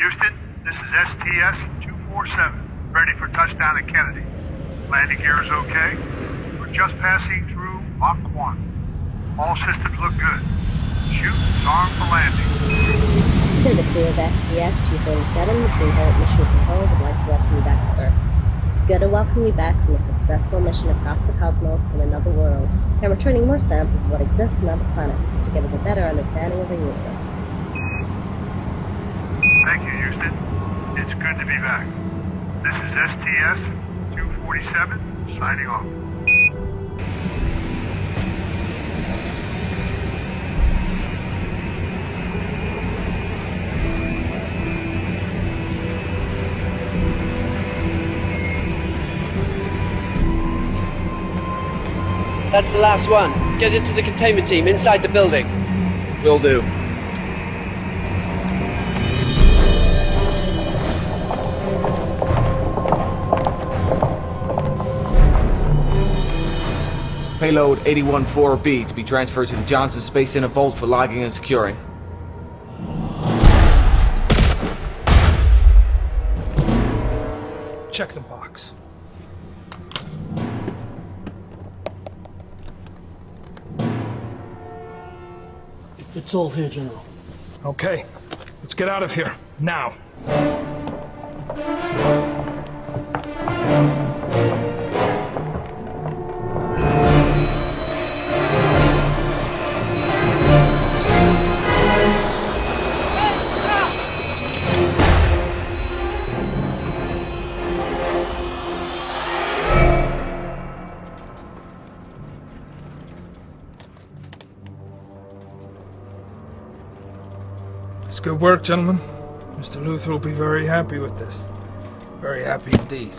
Houston, this is STS-247, ready for touchdown at Kennedy. Landing gear is okay. We're just passing through Mach 1. All systems look good. Chute is armed for landing. To the crew of STS-247, the team here at Mission Control would like to welcome you back to Earth. It's good to welcome you back from a successful mission across the cosmos in another world, and returning more samples of what exists on other planets to give us a better understanding of our universe. Thank you, Houston. It's good to be back. This is STS-247, signing off. That's the last one. Get it to the containment team inside the building. Will do. Payload 814B to be transferred to the Johnson Space Center vault for logging and securing. Check the box. It's all here, General. Okay, let's get out of here, now. It's good work, gentlemen. Mr. Luther will be very happy with this. Very happy indeed.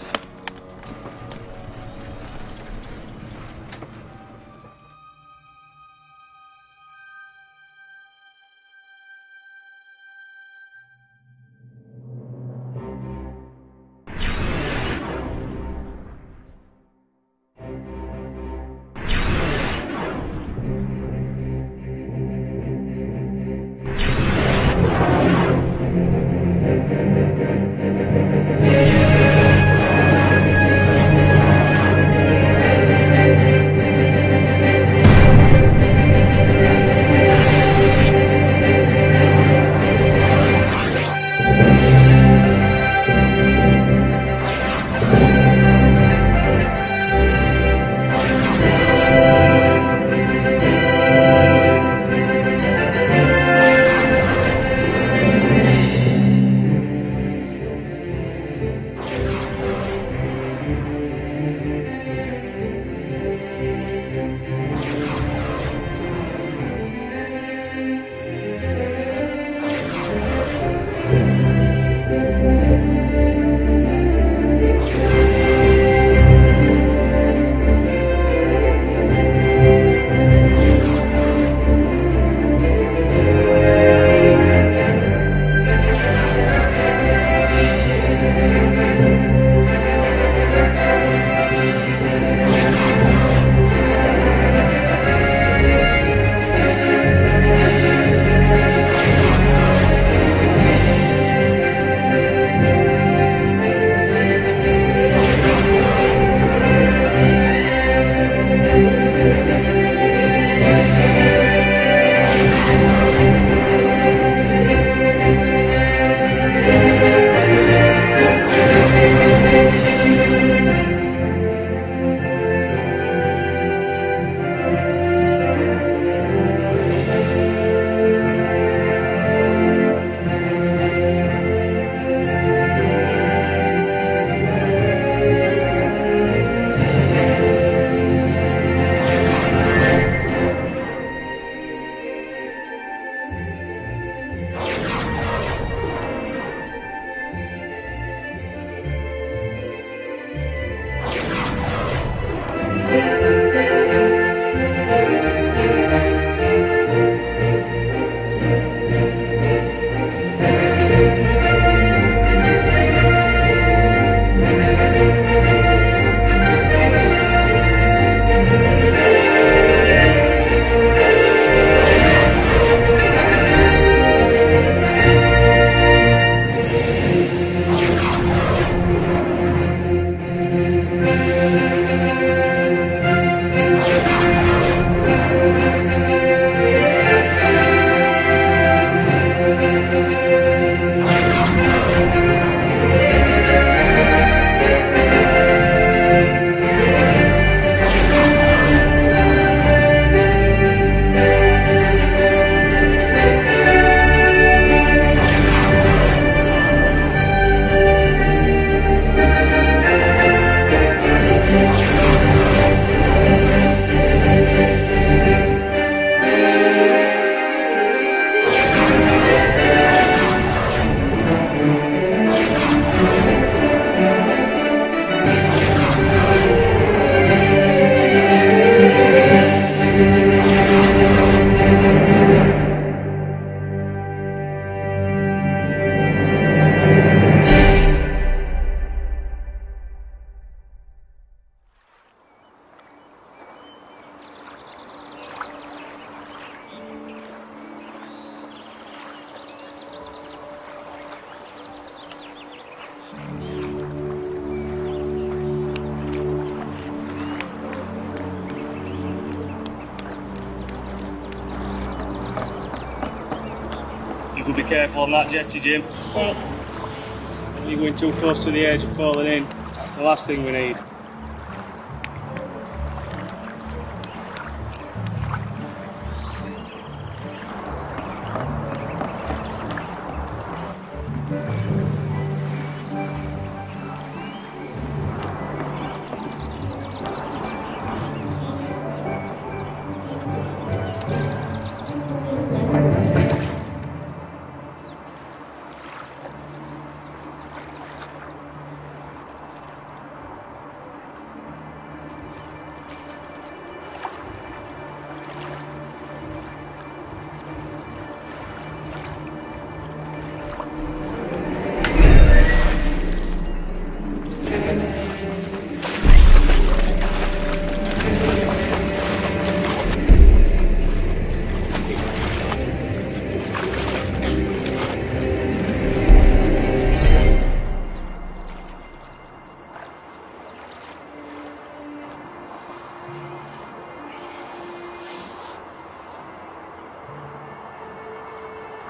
Be careful on that jetty, Jim. Thanks. Don't you going too close to the edge of falling in. That's the last thing we need.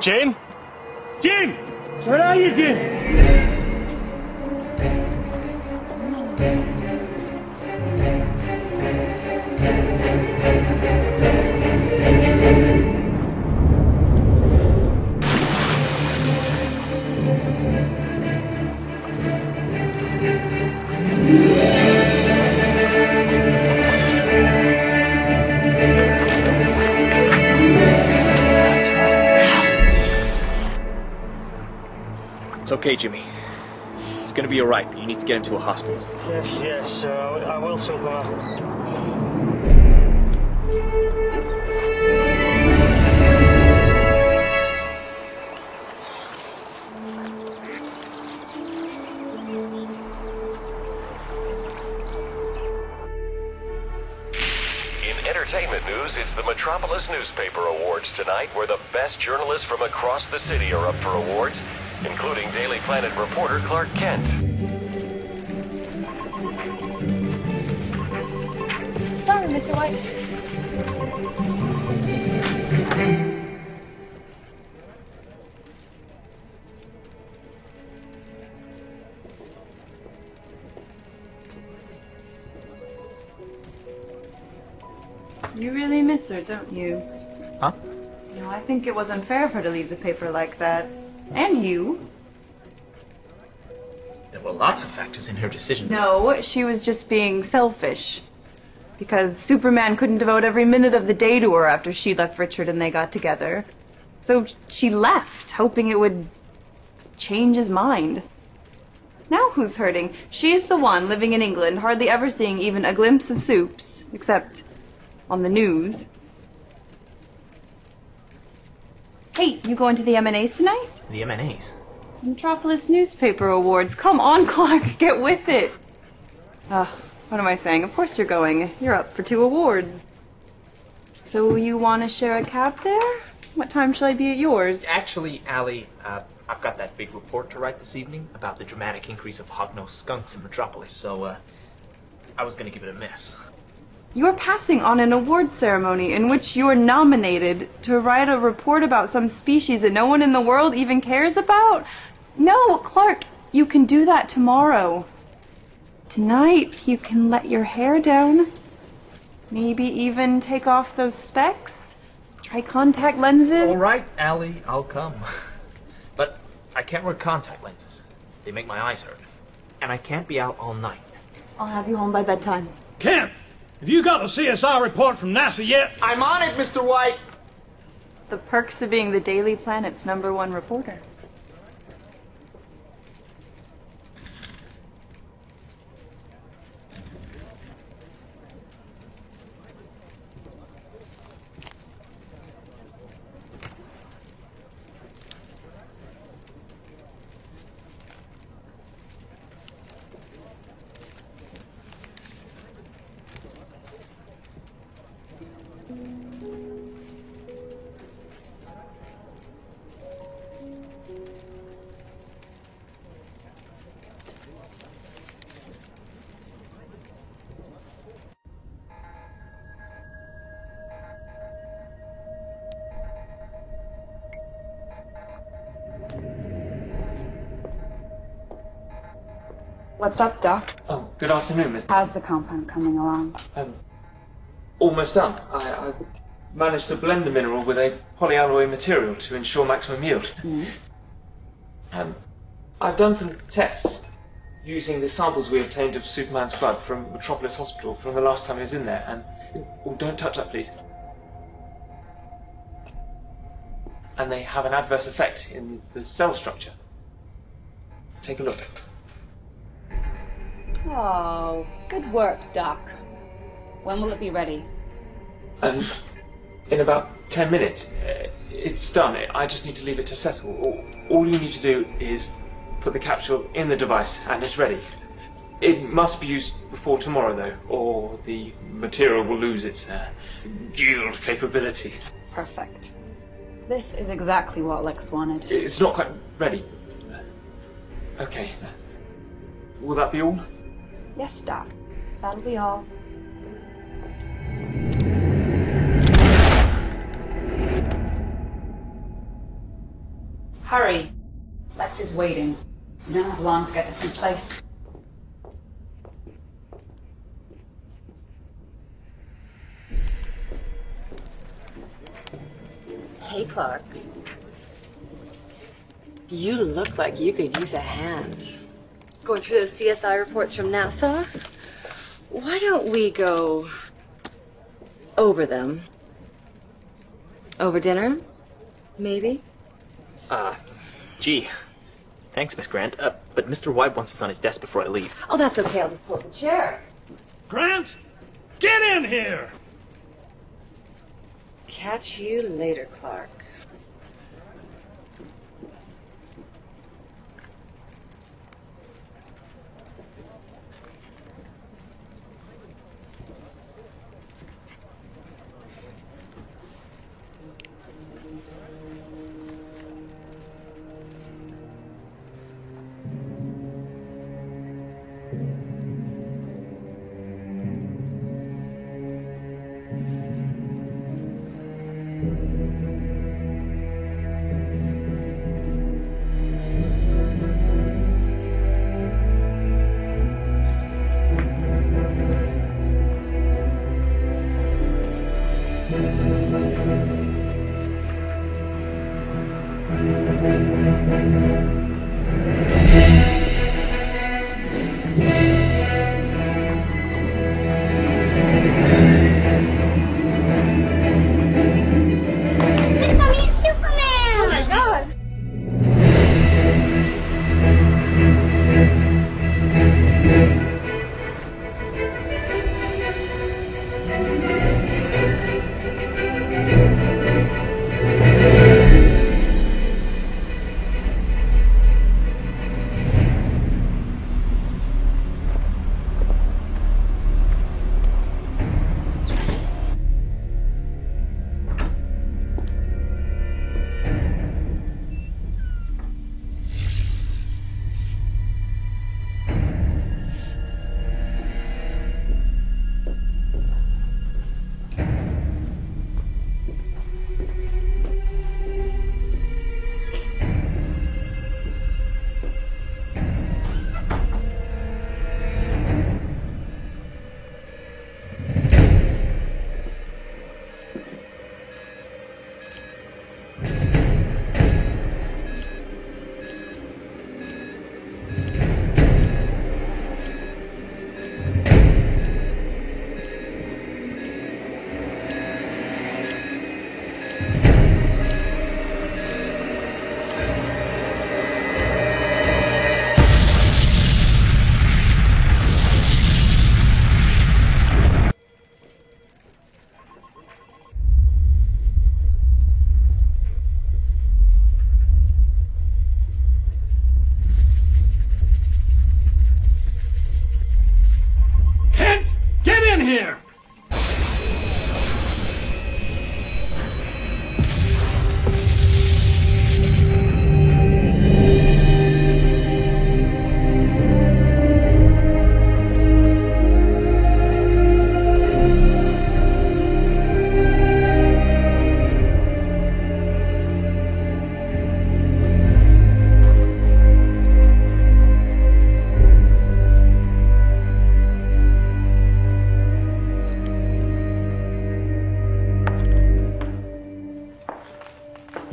Jim? Jim! Where are you, Jim? It's okay, Jimmy. He's gonna be alright, but you need to get him to a hospital. Yes, I will, Silver. Entertainment news, it's the Metropolis Newspaper Awards tonight, where the best journalists from across the city are up for awards, including Daily Planet reporter Clark Kent. Sorry, Mr. White. You really miss her, don't you? Huh? You know, I think it was unfair of her to leave the paper like that. And you. There were lots of factors in her decision. No, she was just being selfish. Because Superman couldn't devote every minute of the day to her after she left Richard and they got together. So she left, hoping it would change his mind. Now who's hurting? She's the one living in England, hardly ever seeing even a glimpse of Supes, except on the news. Hey, you going to the M&As tonight? The M&As? Metropolis Newspaper Awards. Come on, Clark, get with it. What am I saying? Of course you're going. You're up for 2 awards. So you want to share a cab there? What time shall I be at yours? Actually, Allie, I've got that big report to write this evening about the dramatic increase of hog-nosed skunks in Metropolis, so, I was gonna give it a miss. You're passing on an award ceremony in which you're nominated to write a report about some species that no one in the world even cares about? No, Clark, you can do that tomorrow. Tonight, you can let your hair down. Maybe even take off those specs. Try contact lenses. All right, Allie, I'll come. But I can't wear contact lenses. They make my eyes hurt. And I can't be out all night. I'll have you home by bedtime. Kent, have you got the CSI report from NASA yet? I'm on it, Mr. White! The perks of being the Daily Planet's #1 reporter. What's up, Doc? Oh, good afternoon, Miss. How's the compound coming along? Almost done. I managed to blend the mineral with a polyalloy material to ensure maximum yield. I've done some tests using the samples we obtained of Superman's blood from Metropolis Hospital from the last time he was in there, and... Oh, don't touch that, please. And they have an adverse effect in the cell structure. Take a look. Oh, good work, Doc. When will it be ready? In about 10 minutes. It's done. I just need to leave it to settle. All you need to do is put the capsule in the device and it's ready. It must be used before tomorrow, though, or the material will lose its yield capability. Perfect. This is exactly what Lex wanted. It's not quite ready. Okay. Will that be all? Yes, Doc. That'll be all. Hurry. Lex is waiting. We don't have long to get this in place. Hey, Clark. You look like you could use a hand. Going through those CSI reports from NASA? Why don't we go over them? Over dinner? Maybe? Gee. Thanks, Miss Grant. But Mr. White wants us on his desk before I leave. Oh, that's okay. I'll just pull up the chair. Grant, get in here! Catch you later, Clark.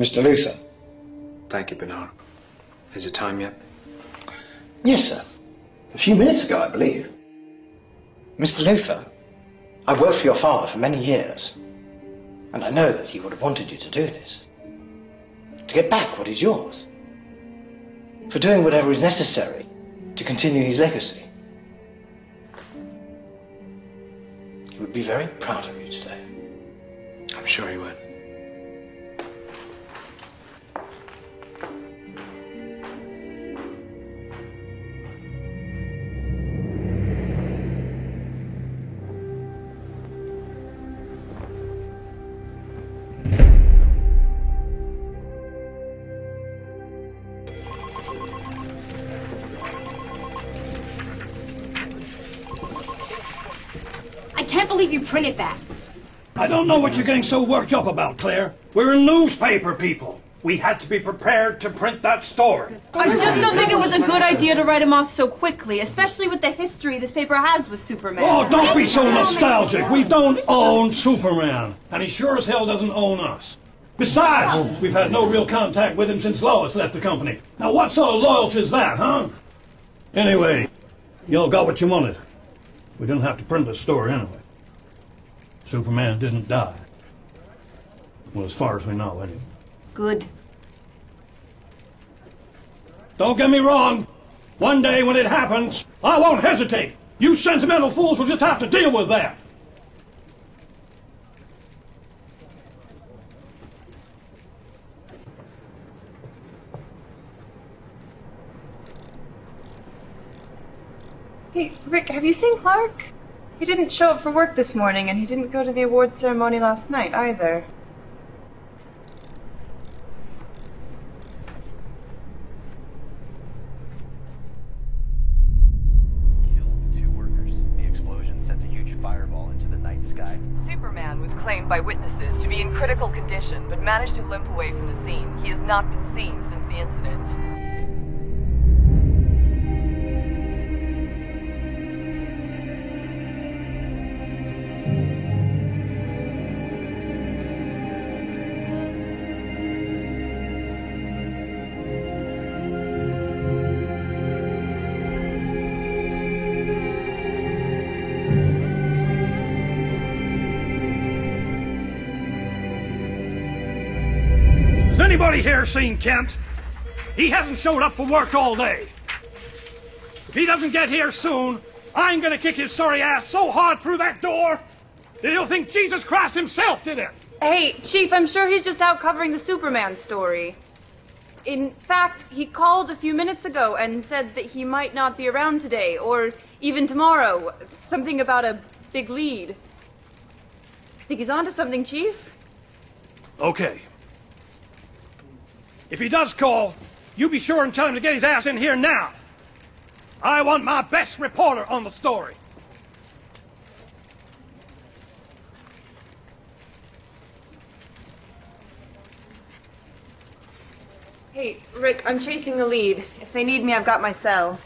Mr. Luther. Thank you, Bernard. Is it time yet? Yes, sir. A few minutes ago, I believe. Mr. Luther, I've worked for your father for many years, and I know that he would have wanted you to do this. To get back what is yours. For doing whatever is necessary to continue his legacy. He would be very proud of you today. I'm sure he would. I can't believe you printed that. I don't know what you're getting so worked up about, Claire. We're newspaper people. We had to be prepared to print that story. I just don't think it was a good idea to write him off so quickly, especially with the history this paper has with Superman. Oh, don't be so nostalgic. We don't own Superman, and he sure as hell doesn't own us. Besides, we've had no real contact with him since Lois left the company. Now, what sort of loyalty is that, huh? Anyway, you all got what you wanted. We didn't have to print the story anyway. Superman didn't die. Well, as far as we know, anyway. Good. Don't get me wrong. One day when it happens, I won't hesitate. You sentimental fools will just have to deal with that. Hey, Rick, have you seen Clark? He didn't show up for work this morning, and he didn't go to the awards ceremony last night, either. Killed 2 workers. The explosion sent a huge fireball into the night sky. Superman was claimed by witnesses to be in critical condition, but managed to limp away from the scene. He has not been seen since the incident. Has anybody here seen Kent? He hasn't showed up for work all day. If he doesn't get here soon, I'm gonna kick his sorry ass so hard through that door that he'll think Jesus Christ himself did it. Hey, Chief, I'm sure he's just out covering the Superman story. In fact, he called a few minutes ago and said that he might not be around today, or even tomorrow. Something about a big lead. I think he's onto something, Chief. Okay. If he does call, you be sure and tell him to get his ass in here now. I want my best reporter on the story. Hey, Rick, I'm chasing the lead. If they need me, I've got my cell.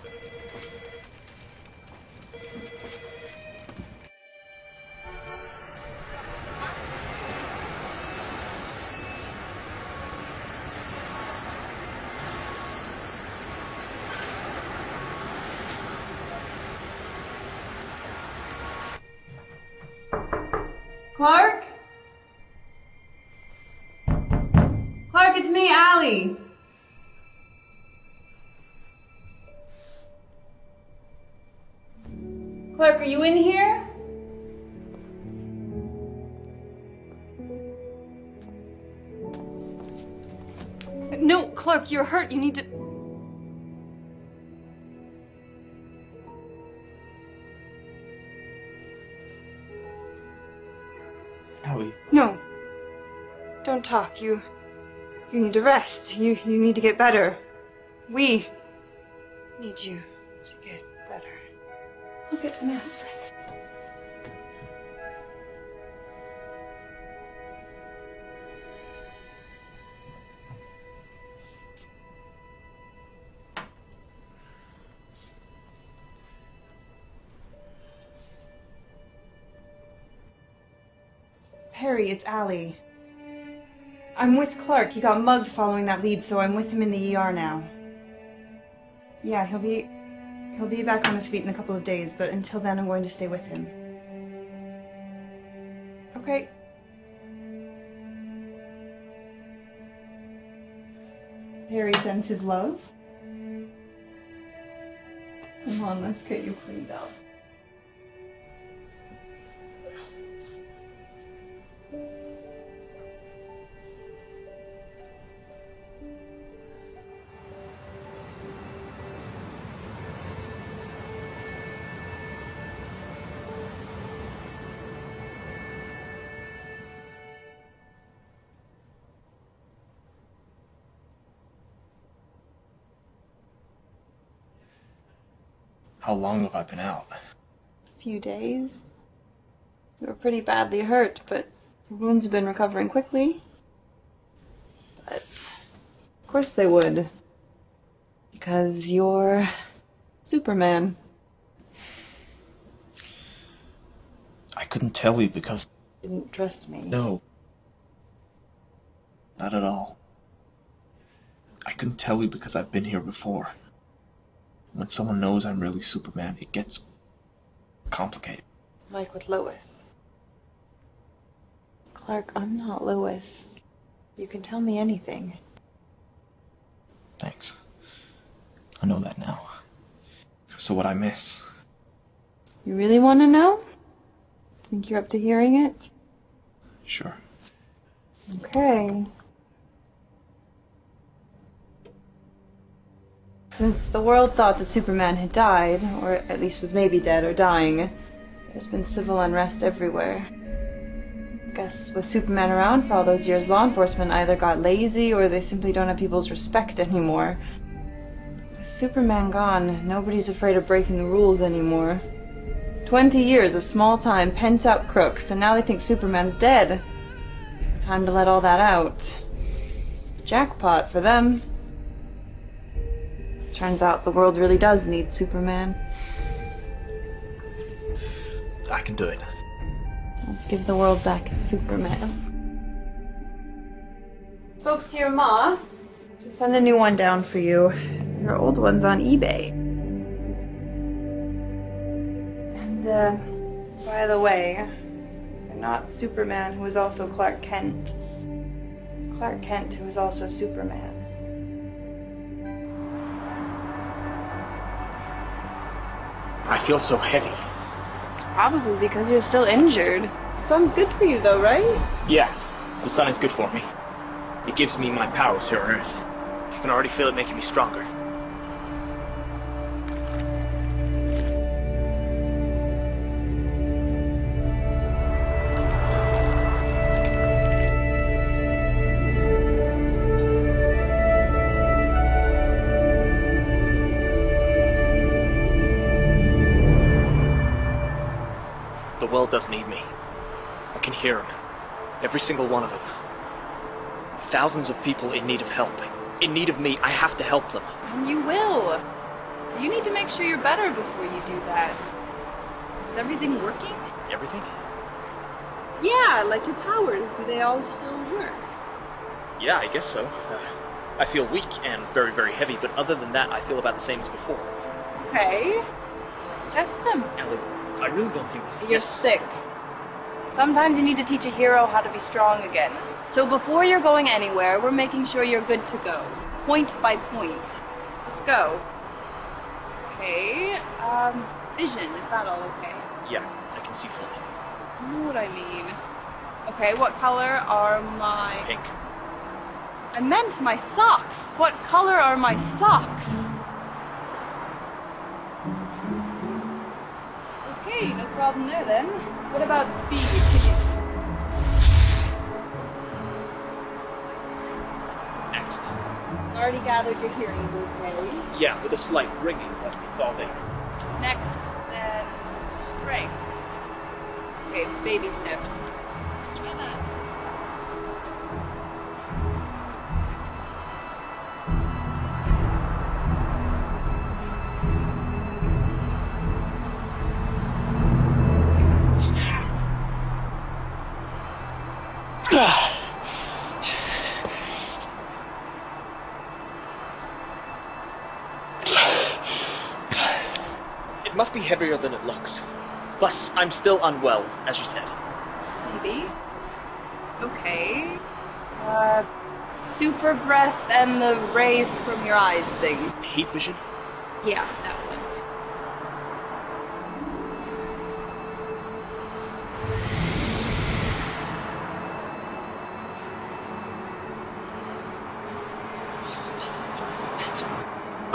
Clark? Clark, it's me, Allie. Clark, are you in here? No, Clark, you're hurt. You need to... Allie. No. Don't talk. You need to rest. You need to get better. We need you to get better. I'll get some aspirin. Perry, it's Allie. I'm with Clark. He got mugged following that lead, so I'm with him in the ER now. Yeah, he'll be back on his feet in a couple of days, but until then I'm going to stay with him. Okay. Harry sends his love. Come on, let's get you cleaned up. How long have I been out? A few days. You were pretty badly hurt, but your wounds have been recovering quickly. But of course they would. Because you're Superman. I couldn't tell you because... You didn't trust me. No. Not at all. I couldn't tell you because I've been here before. When someone knows I'm really Superman, it gets complicated. Like with Lois. Clark, I'm not Lois. You can tell me anything. Thanks. I know that now. So what I miss? You really want to know? Think you're up to hearing it? Sure. Okay. Since the world thought that Superman had died, or at least was maybe dead or dying, there's been civil unrest everywhere. I guess with Superman around for all those years, law enforcement either got lazy or they simply don't have people's respect anymore. With Superman gone, nobody's afraid of breaking the rules anymore. 20 years of small-time, pent-up crooks, and now they think Superman's dead. Time to let all that out. Jackpot for them. Turns out the world really does need Superman. I can do it. Let's give the world back its Superman. Spoke to your ma. To send a new one down for you. Your old one's on eBay. And, by the way, you're not Superman, who is also Clark Kent. Clark Kent, who is also Superman. I feel so heavy. It's probably because you're still injured. Sun's good for you, though, right? Yeah, the sun is good for me. It gives me my powers here on Earth. I can already feel it making me stronger. The world doesn't need me. I can hear them. Every single one of them. Thousands of people in need of help. In need of me. I have to help them. And you will. You need to make sure you're better before you do that. Is everything working? Everything? Yeah, like your powers. Do they all still work? Yeah, I guess so. I feel weak and very, very heavy, but other than that, I feel about the same as before. Okay. Let's test them. Ellie, I really don't think this is... You're sick. Sometimes you need to teach a hero how to be strong again. So before you're going anywhere, we're making sure you're good to go. Point by point. Let's go. Okay, vision, is that all okay? Yeah, I can see fully. You know what I mean. Okay, what color are my... Pink. I meant my socks. What color are my socks? Okay, no problem there then. What about speed? Next. Already gathered your hearing's okay. Yeah, with a slight ringing, but it's all there. Next, then, strength. Okay, baby steps. Try that. must be heavier than it looks. Plus, I'm still unwell, as you said. Maybe. Okay. Super breath and the ray from your eyes thing. Heat vision? Yeah, that one.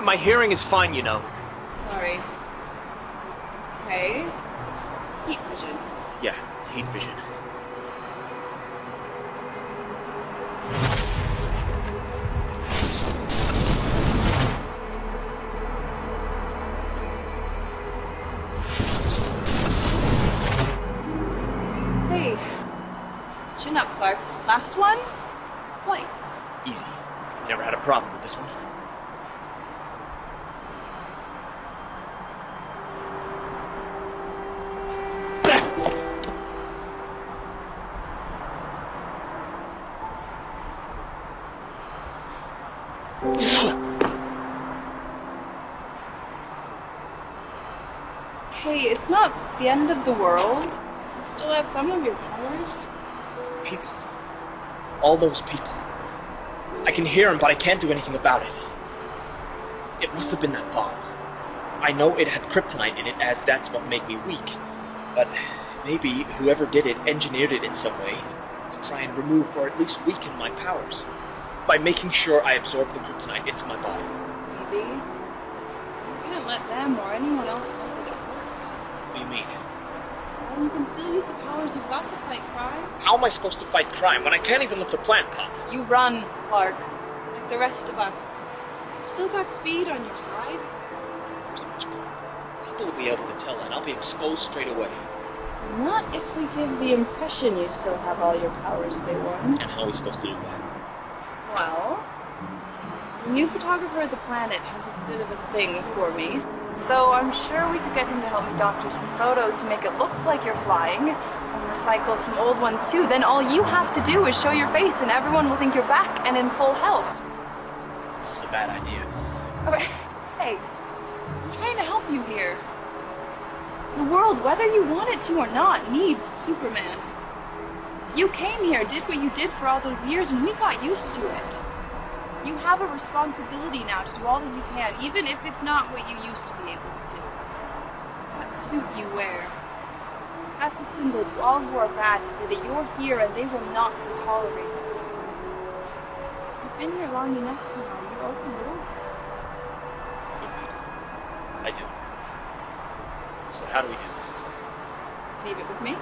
My hearing is fine, you know. Sorry. Okay. Heat vision. Yeah, heat vision. Hey. Chin up, Clark. Last one? Flight. Easy. Never had a problem with this one. Hey, it's not the end of the world. You still have some of your powers. People. All those people. I can hear them, but I can't do anything about it. It must have been that bomb. I know it had kryptonite in it, as that's what made me weak. But maybe whoever did it engineered it in some way to try and remove or at least weaken my powers. By making sure I absorb the kryptonite into my body. Maybe. You can't let them or anyone else know that it worked. What do you mean? Well, you can still use the powers you've got to fight crime. How am I supposed to fight crime when I can't even lift a plant pot? You run, Clark. Like the rest of us. You still got speed on your side. There's not much point. People will be able to tell, and I'll be exposed straight away. Not if we give the impression you still have all your powers they won. And how are we supposed to do that? Well, the new photographer of the planet has a bit of a thing for me. So I'm sure we could get him to help me doctor some photos to make it look like you're flying, and recycle some old ones too. Then all you have to do is show your face and everyone will think you're back and in full health. This is a bad idea. Okay. Hey, I'm trying to help you here. The world, whether you want it to or not, needs Superman. You came here, did what you did for all those years, and we got used to it. You have a responsibility now to do all that you can, even if it's not what you used to be able to do. That suit you wear, that's a symbol to all who are bad to say that you're here and they will not be tolerated. You've been here long enough now, you're open to it. I do. So how do we do this? Leave it with me.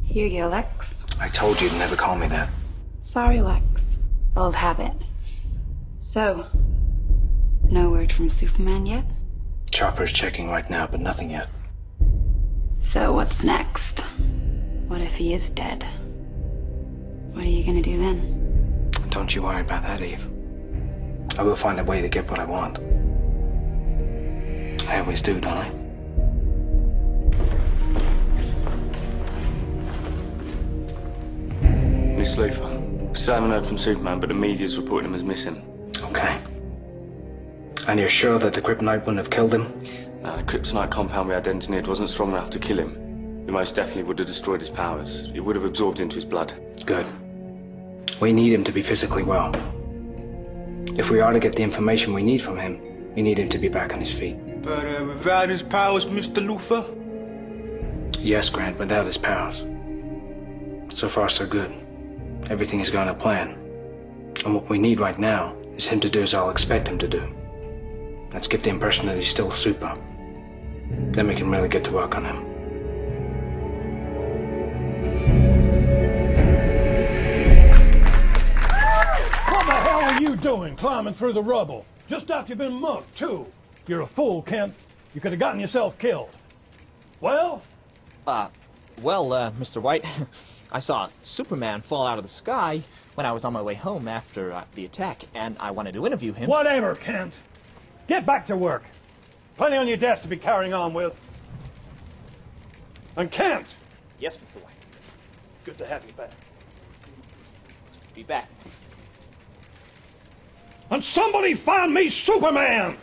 Here you go, Lex. I told you to never call me that. Sorry, Lex. Old habit. So, no word from Superman yet? Chopper's checking right now, but nothing yet. So what's next? What if he is dead? What are you gonna do then? Don't you worry about that, Eve. I will find a way to get what I want. I always do, don't I? Miss Luther, still haven't heard from Superman, but the media's reporting him as missing. Okay. And you're sure that the Kryptonite wouldn't have killed him? The Kryptonite compound we had engineered wasn't strong enough to kill him. It most definitely would have destroyed his powers. It would have absorbed into his blood. Good. We need him to be physically well. If we are to get the information we need from him, we need him to be back on his feet. But without his powers, Mr. Luther? Yes, Grant, without his powers. So far, so good. Everything is going to plan. And what we need right now is him to do as I'll expect him to do. Let's give the impression that he's still super. Then we can really get to work on him. What the hell are you doing climbing through the rubble? Just after you've been mugged, too. You're a fool, Kent. You could have gotten yourself killed. Well? Mr. White, I saw Superman fall out of the sky when I was on my way home after the attack, and I wanted to interview him. Whatever, Kent. Get back to work. Plenty on your desk to be carrying on with. And Kent! Yes, Mr. White. Good to have you back. be back. And somebody find me Superman!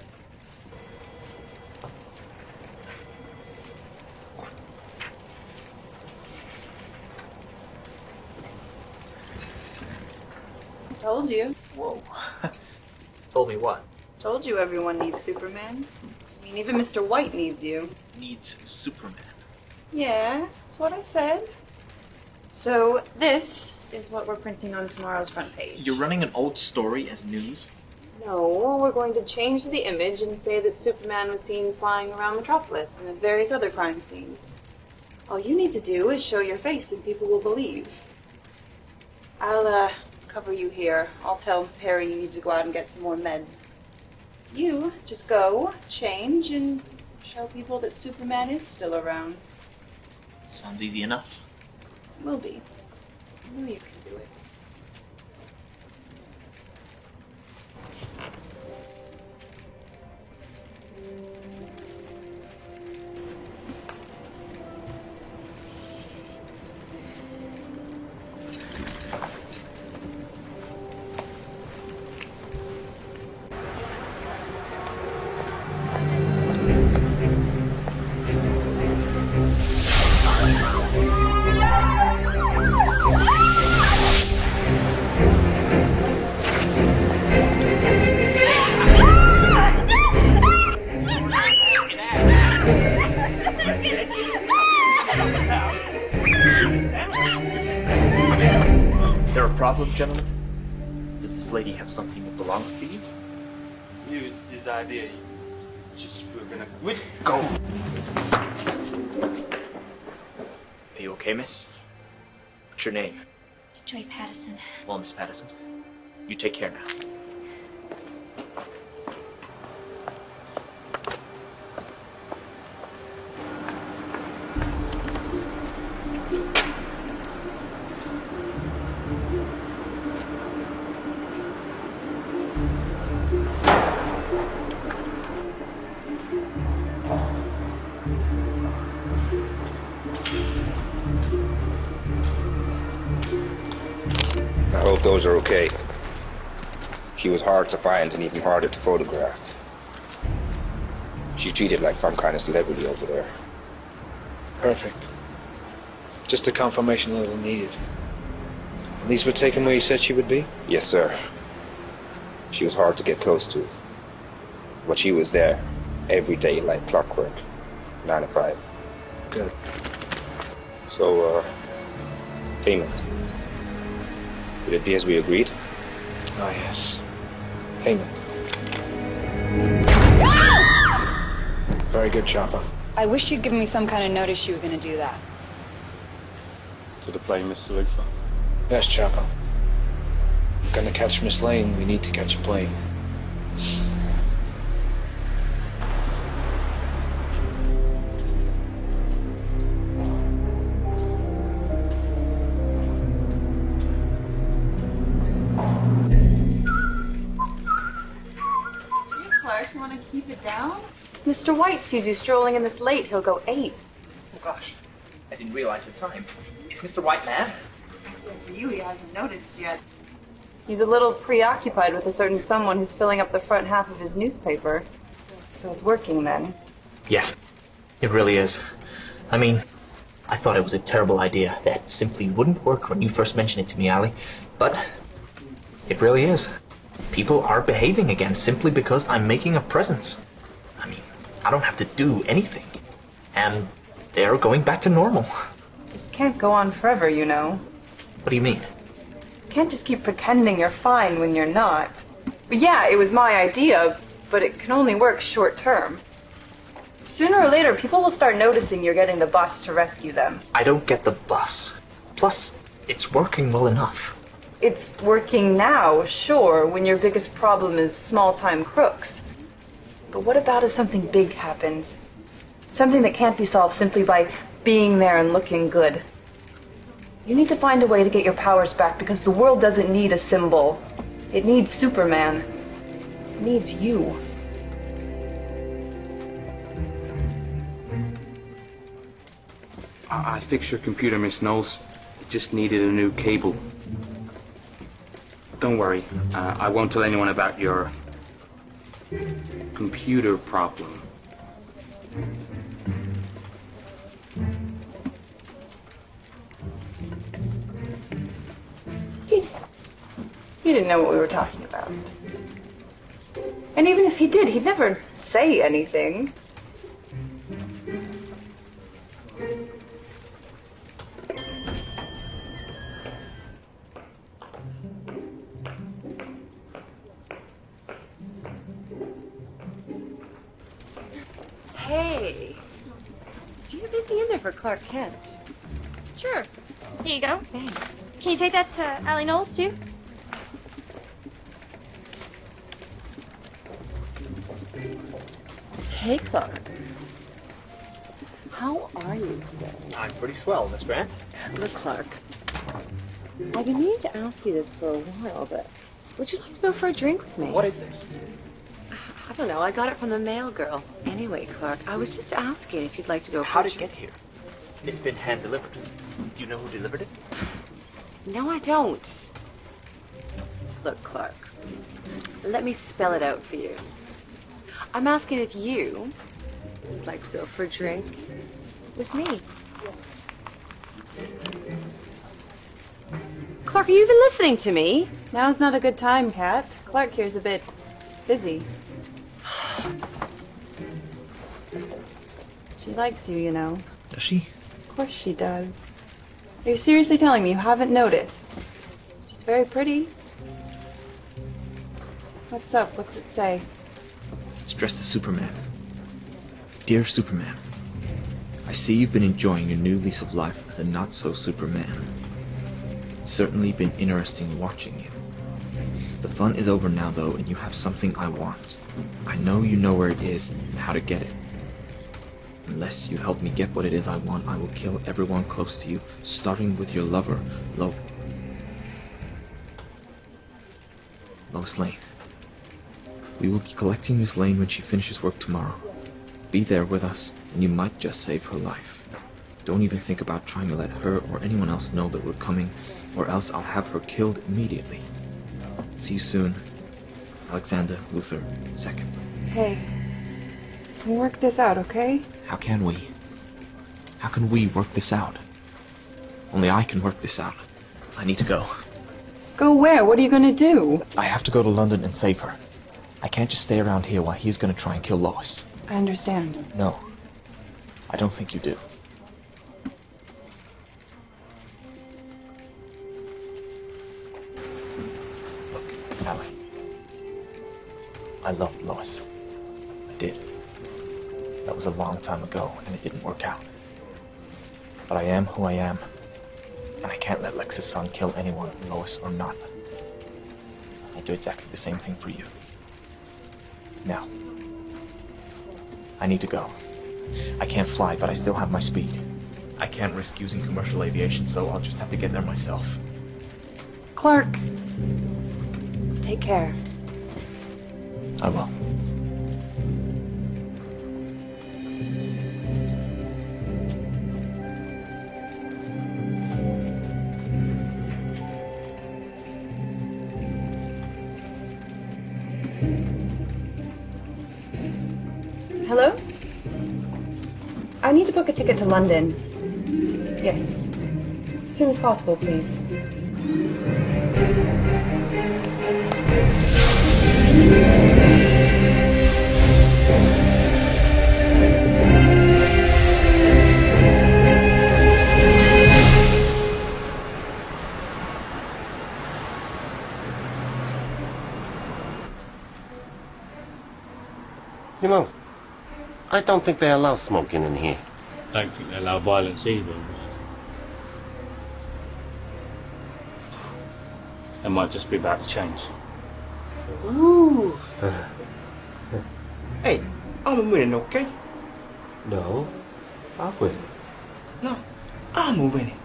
Told you. Whoa. Told me what? Told you everyone needs Superman. I mean, even Mr. White needs you. Needs Superman. Yeah, that's what I said. So this is what we're printing on tomorrow's front page. You're running an old story as news? No, we're going to change the image and say that Superman was seen flying around Metropolis and at various other crime scenes. All you need to do is show your face and people will believe. I'll, cover you here. I'll tell Perry you need to go out and get some more meds. You just go, change, and show people that Superman is still around. Sounds easy enough. Will be. I know you can do it. Problem, gentlemen? Does this lady have something that belongs to you? It was his idea. Just we're gonna. Which go. Are you okay, miss? What's your name? Joy Patterson. Well, Miss Patterson, you take care now. I hope those are okay. She was hard to find and even harder to photograph. She's treated like some kind of celebrity over there. Perfect. Just a confirmation that we needed. At least we're taking where you said she would be? Yes, sir. She was hard to get close to. But she was there every day like clockwork. 9 to 5. Good. So, payment. Would it be as we agreed? Oh, yes. Payment. Very good, Chopper. I wish you'd given me some kind of notice you were going to do that. To the plane, Mr. Luther. Yes, Chopper. We're gonna catch Miss Lane. We need to catch a plane. Clark, you want to keep it down? Mr. White sees you strolling in this late. He'll go 8. Oh gosh, I didn't realize the time. Is Mr. White mad? For you, he hasn't noticed yet. He's a little preoccupied with a certain someone who's filling up the front half of his newspaper. So it's working then. Yeah, it really is. I mean, I thought it was a terrible idea that simply wouldn't work when you first mentioned it to me, Allie. But it really is. People are behaving again simply because I'm making a presence. I mean, I don't have to do anything. And they're going back to normal. This can't go on forever, you know. What do you mean? You can't just keep pretending you're fine when you're not. But yeah, it was my idea, but it can only work short term. Sooner or later, people will start noticing you're getting the bus to rescue them. I don't get the bus. Plus, it's working well enough. It's working now, sure, when your biggest problem is small-time crooks. But what about if something big happens? Something that can't be solved simply by being there and looking good. You need to find a way to get your powers back because the world doesn't need a symbol. It needs Superman. It needs you. I fixed your computer, Miss Knowles. It just needed a new cable. Don't worry. I won't tell anyone about your computer problem. He didn't know what we were talking about. And even if he did, he'd never say anything. Hey, do you have anything in there for Clark Kent? Sure. Here you go. Thanks. Can you take that to Allie Knowles, too? Hey, Clark. How are you today? I'm pretty swell, Miss Grant. Look, Clark. I've been meaning to ask you this for a while, but would you like to go for a drink with me? What is this? I don't know. I got it from the mail girl. Anyway, Clark, I was just asking if you'd like to go for How a did it drink. get here? It's been hand-delivered. Do you know who delivered it? No, I don't. Look, Clark. Let me spell it out for you. I'm asking if you would like to go for a drink with me. Clark, are you even listening to me? Now's not a good time, Kat. Clark here's a bit busy. She likes you, you know. Does she? Of course she does. Are you seriously telling me you haven't noticed? She's very pretty. What's up? What's it say? It's dressed as Superman. Dear Superman, I see you've been enjoying your new lease of life with a not-so-Superman. It's certainly been interesting watching you. The fun is over now, though, and you have something I want. I know you know where it is and how to get it. Unless you help me get what it is I want, I will kill everyone close to you, starting with your lover, Lois Lane. We will be collecting Miss Lane when she finishes work tomorrow. Be there with us, and you might just save her life. Don't even think about trying to let her or anyone else know that we're coming, or else I'll have her killed immediately. See you soon. Alexander Luthor II. Hey, we'll work this out, okay? How can we? How can we work this out? Only I can work this out. I need to go. Go where? What are you gonna do? I have to go to London and save her. I can't just stay around here while he's gonna try and kill Lois. I understand. No. I don't think you do. Look, Allie. I loved Lois. I did. That was a long time ago, and it didn't work out. But I am who I am, and I can't let Lex's son kill anyone, Lois or not. I'll do exactly the same thing for you. Now, I need to go. I can't fly, but I still have my speed. I can't risk using commercial aviation, so I'll just have to get there myself. Clark, take care. I will. Hello? I need to book a ticket to London. Yes. As soon as possible, please. You know, I don't think they allow smoking in here. Don't think they allow violence either. It might just be about to change. Ooh. Hey, I'm winning, okay? No, I'll win. No, I'm winning.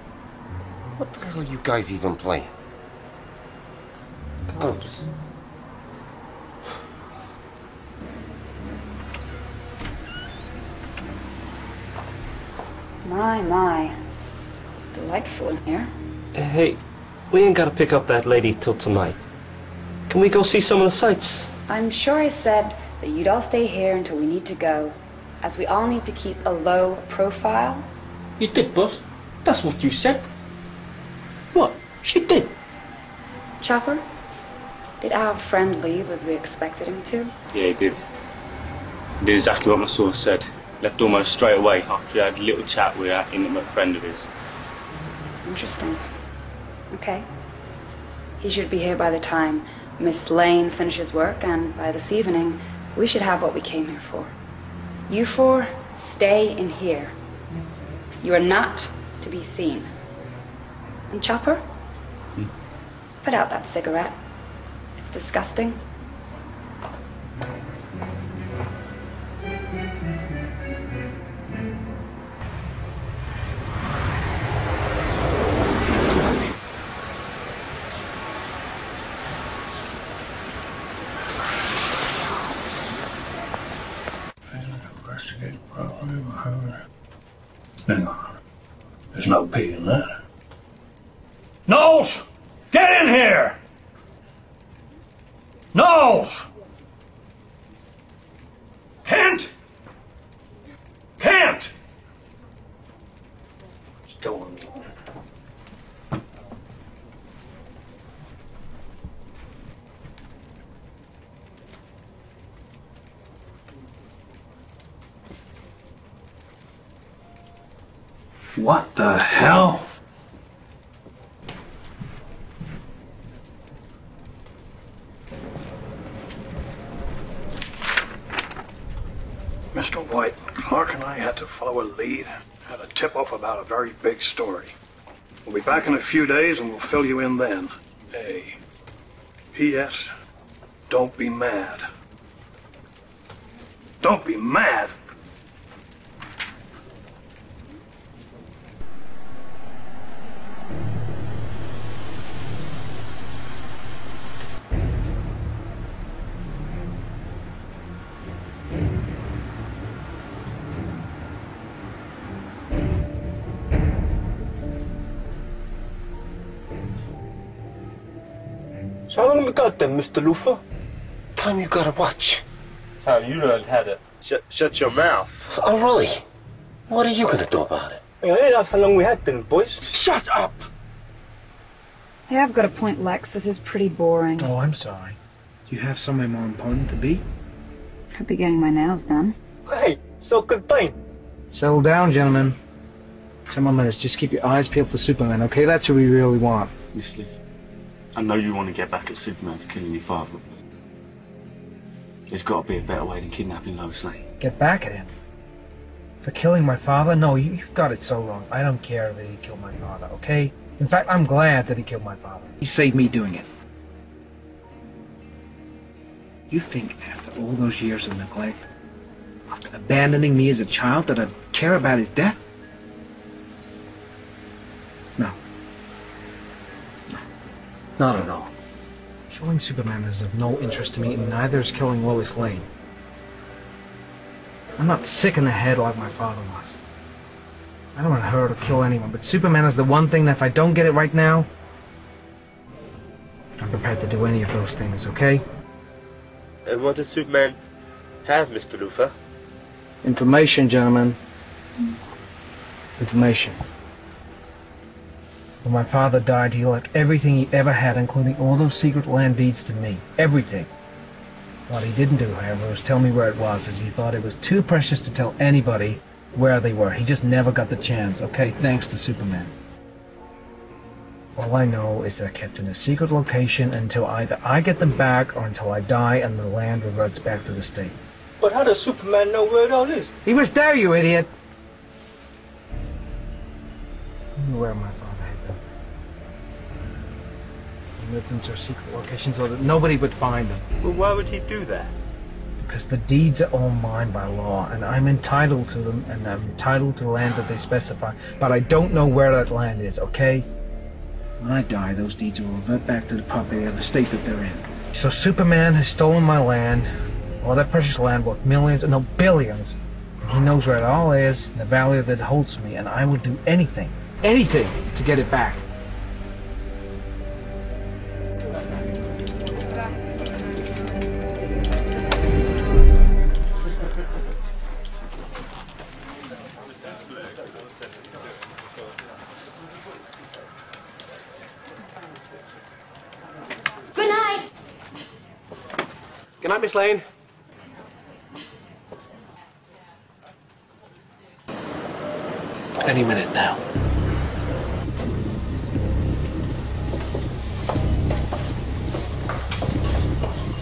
What the hell are you guys even playing? Cards. My. It's delightful in here. Hey, we ain't gotta pick up that lady till tonight. Can we go see some of the sights? I'm sure I said that you'd all stay here until we need to go, as we all need to keep a low profile. You did, boss. That's what you said. What? She did. Chopper, did our friend leave as we expected him to? Yeah, he did. He did exactly what my source said. Left almost straight away after he had a little chat with that intimate friend of his. Interesting. Okay. He should be here by the time Miss Lane finishes work, and by this evening, we should have what we came here for. You four, stay in here. You are not to be seen. And Chopper? Put out that cigarette. It's disgusting. Investigate properly. Hang on. There's no P in that. Knowles! Get in here! Knowles! Kent! Kent! What's going on? What the hell? Mr. White, Clark and I had to follow a lead. Had a tip-off about a very big story. We'll be back in a few days and we'll fill you in then. A. P.S. Don't be mad. Don't be mad! So how long have we got then, Mr. Luther? Time you gotta watch. Time you learned how to shut your mouth. Oh, really? What are you gonna do about it? Yeah, that's how long we had then, boys. Shut up! Hey, I've got a point, Lex. This is pretty boring. Oh, I'm sorry. Do you have somewhere more important to be? Could be getting my nails done. Hey, so contained. Settle down, gentlemen. 10 more minutes. Just keep your eyes peeled for Superman, okay? That's who we really want. Miss Liv, I know you want to get back at Superman for killing your father, but there's got to be a better way than kidnapping Lois Lane. Get back at him? For killing my father? No, you've got it so wrong. I don't care that he killed my father, okay? In fact, I'm glad that he killed my father. He saved me doing it. You think after all those years of neglect, after abandoning me as a child, that I'd care about his death? No. No. Not at all. Killing Superman is of no interest to me, and neither is killing Lois Lane. I'm not sick in the head like my father was. I don't want to hurt or kill anyone, but Superman is the one thing that if I don't get it right now, I'm prepared to do any of those things, okay? And what does Superman have, Mr. Luther? Information, gentlemen. Information. When my father died, he left everything he ever had, including all those secret land deeds, to me. Everything. What he didn't do, however, was tell me where it was, as he thought it was too precious to tell anybody where they were. He just never got the chance, okay? Thanks to Superman. All I know is they're kept in a secret location until either I get them back or until I die and the land reverts back to the state. But how does Superman know where it all is? He was there, you idiot! I knew where my father had them. He moved them to a secret location so that nobody would find them. Well, why would he do that? Because the deeds are all mine by law, and I'm entitled to them, and I'm entitled to the land that they specify. But I don't know where that land is, okay? When I die, those deeds will revert back to the property of the state that they're in. So Superman has stolen my land, all that precious land worth millions, no, billions. And he knows where it all is, and the value that it holds to me, and I will do anything, anything to get it back. Good night, Miss Lane. Any minute now.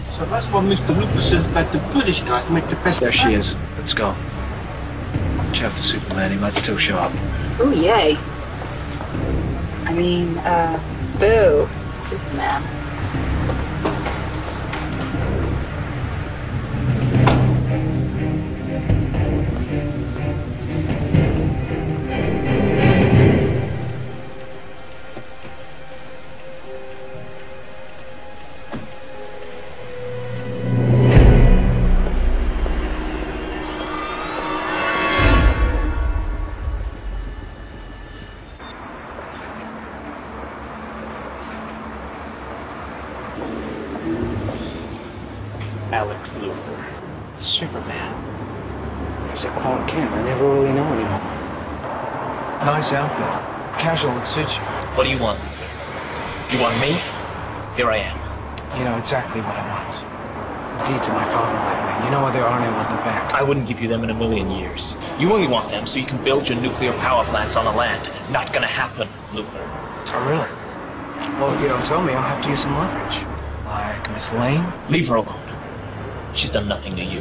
So that's what Mr. Luther says about the British guys make the best. There she is. Let's go. Watch out for Superman. He might still show up. Ooh, yay. I mean, boo, Superman. Alex Luthor. Superman. He's a Clark Kent. I never really know anymore. Nice outfit. Casual would suit you. What do you want, Luthor? You want me? Here I am. You know exactly what I want. The deeds of my father left me. You know where they are and I want them back. I wouldn't give you them in a million years. You only want them so you can build your nuclear power plants on the land. Not gonna happen, Luthor. Oh, really? Well, if you don't tell me, I'll have to use some leverage. Like Miss Lane? Leave her alone. She's done nothing to you.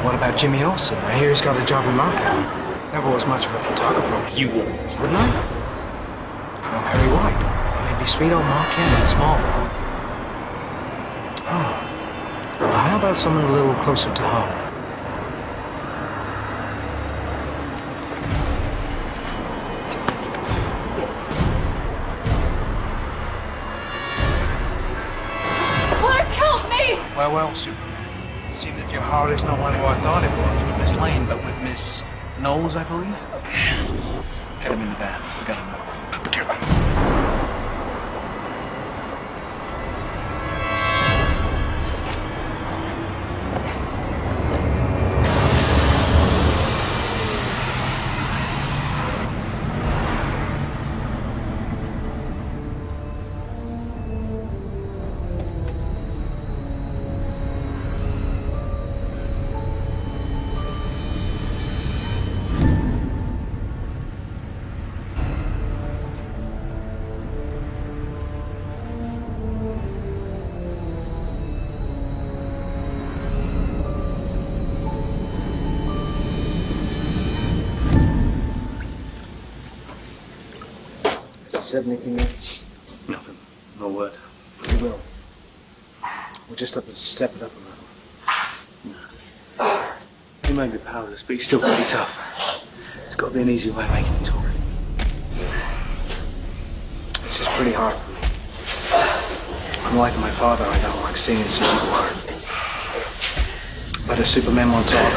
What about Jimmy Olsen? I hear he's got a job in marketing. Never was much of a photographer. You wouldn't. Wouldn't I? Or Perry White. Maybe sweet old Mark Kent in Smallville. Oh. Well, how about someone a little closer to home? Clark, help me! Well, Superman. It seemed that your heart is not what I thought it was with Miss Lane, but with Miss Knowles, I believe. Get him in the van. We gotta move. Said anything yet? Nothing. No word. We will. We'll just have to step it up a little. He may be powerless, but he's still pretty tough. There's got to be an easy way of making him talk. This is pretty hard for me. Unlike my father, I don't like seeing Superman hurt. But if Superman won't talk,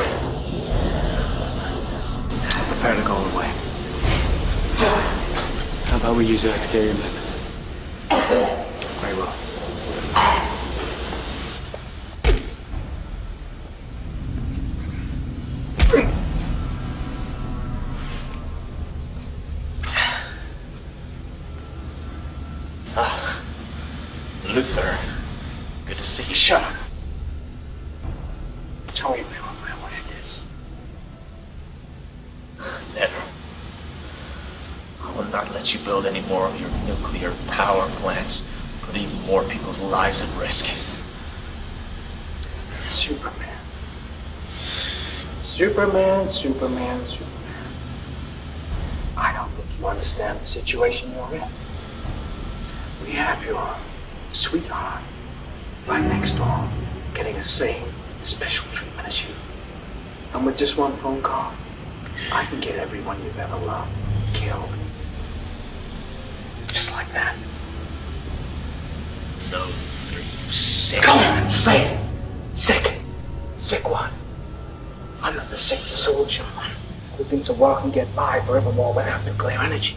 I'm prepared to go all the way. How about we use her to carry him in? Very well. Luthor. Good to see you. Shut up. Tell me, man, what it is. Never. I will not let you build any more of your nuclear power plants. Put even more people's lives at risk. Superman. Superman. I don't think you understand the situation you're in. We have your sweetheart right next door, getting the same special treatment as you. And with just one phone call, I can get everyone you've ever loved killed. Just like that. No, Luthor, you sick. Come on, say it. Sick. Sick what? I'm not the sick disillusion one who thinks the world can get by forevermore without nuclear energy.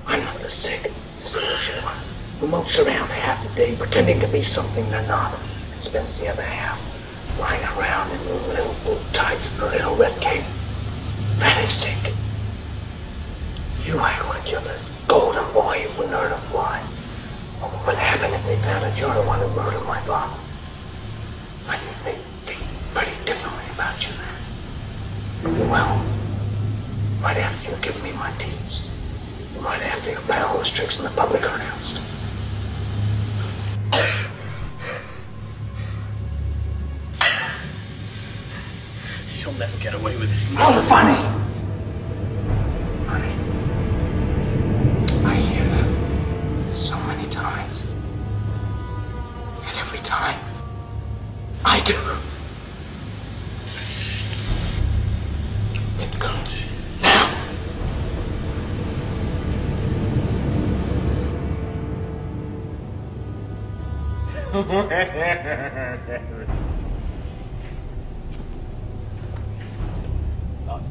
I'm not the sick disillusion one who mopes around half the day pretending to be something they're not and spends the other half flying around in little boot tights and a little red cape. That is sick. You act like you're the golden boy who wouldn't hurt a fly. What would happen if they found out you're the one who murdered my father? 19th, right after your powerless tricks in the public are announced. You'll never get away with this. Oh, funny! Honey, I hear that so many times. And every time, I do. Get the gun. Now!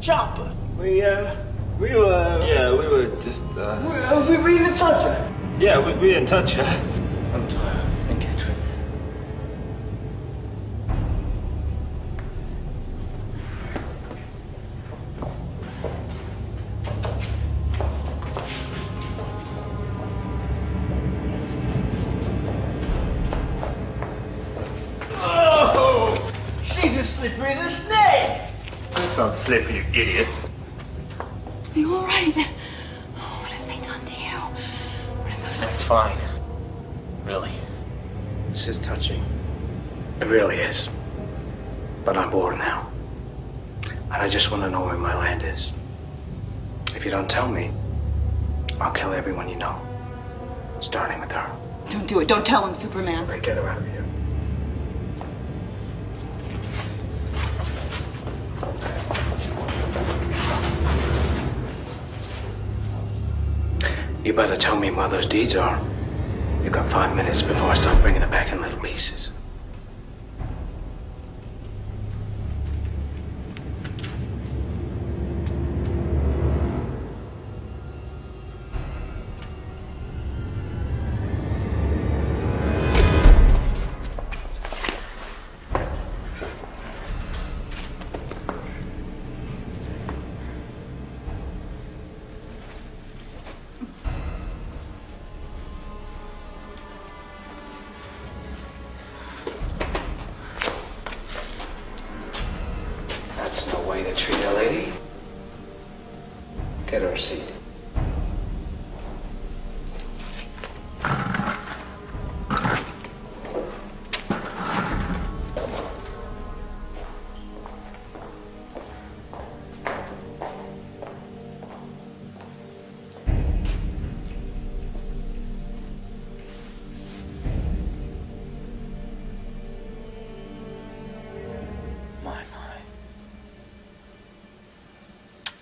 Chopper, we were... Yeah, we were just, we didn't touch her. Yeah, we didn't touch her. I'm tired. And catch her. Oh! She's as slippery as a snake! That's not slippery, you idiot. Are you all right? What have they done to you? What have those... I'm fine. Really. This is touching. It really is. But I'm bored now. And I just want to know where my land is. If you don't tell me, I'll kill everyone you know. Starting with her. Don't do it. Don't tell him, Superman. Right, get her out of here. You better tell me where those deeds are. You've got 5 minutes before I start bringing it back in little pieces. That's no way to treat a lady. Get her a seat.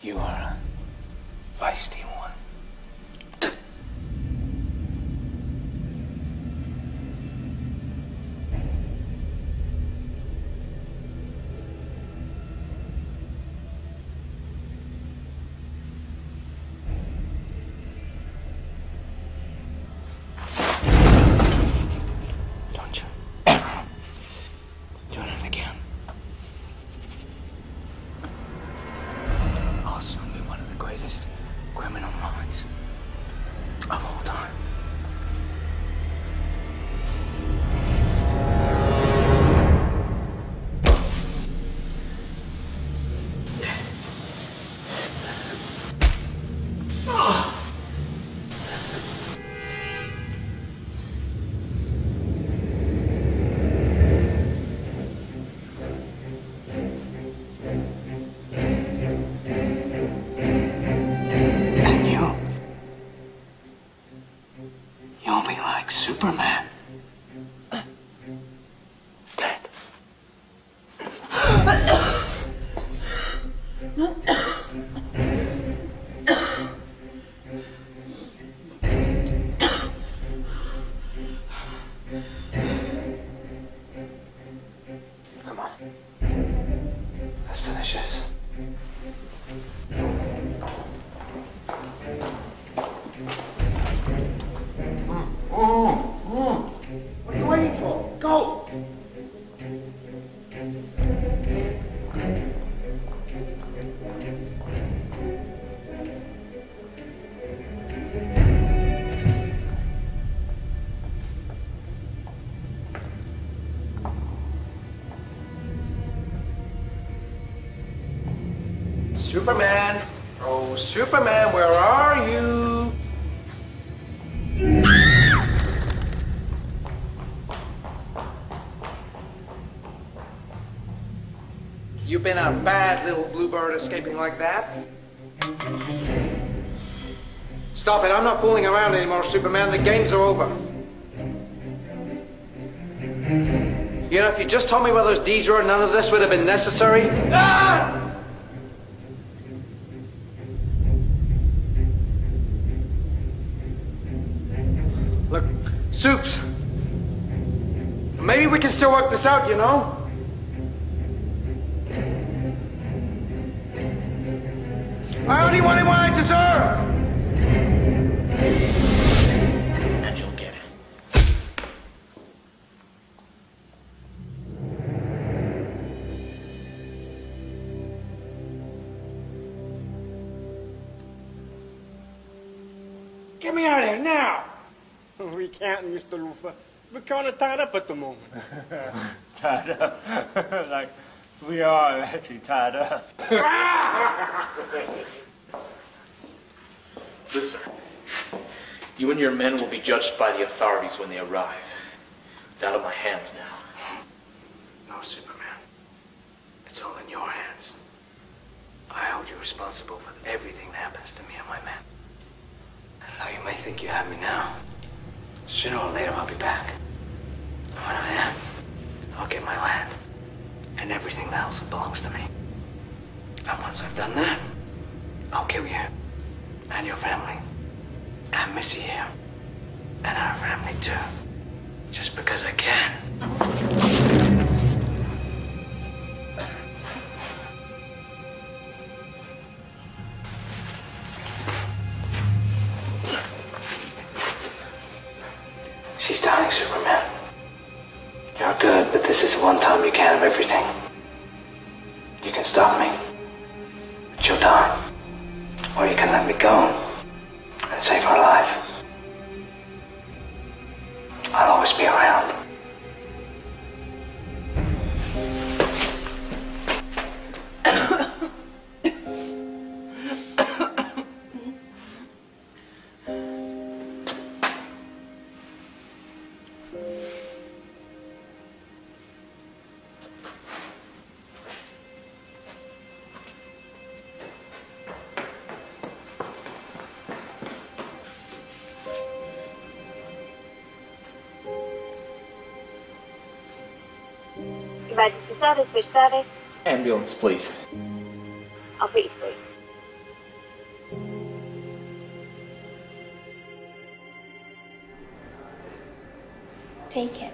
You are a feisty one. Don't you ever do it again. I'll soon be one of the greatest criminal minds of all time. You'll be like Superman. Dead. Come on. Let's finish this. What are you waiting for? Go! Superman! Oh, Superman, where are you? You've been a bad little bluebird escaping like that. Stop it, I'm not fooling around anymore, Superman. The games are over. You know, if you just told me where those deeds were, none of this would have been necessary. Ah! Look, Soups. Maybe we can still work this out, you know? I only wanted what I deserved! And you'll get it. Get me out of here now! We can't, Mr. Lufa. We're kind of tied up at the moment. Tied up? Like, we are actually tied up. Luther, you and your men will be judged by the authorities when they arrive. It's out of my hands now. No, Superman. It's all in your hands. I hold you responsible for everything that happens to me and my men. And though you may think you have me now, sooner or later I'll be back. And when I am, I'll get my land and everything else that belongs to me. And once I've done that, I'll kill you and your family and Missy here and our family too. Just because I can. She's dying, Superman. You're good, but this is the one time you can have everything. You can stop me, but you'll die. Or you can let me go and save her life. I'll always be around. Emergency service, which service? Ambulance, please. I'll put you through. Take it.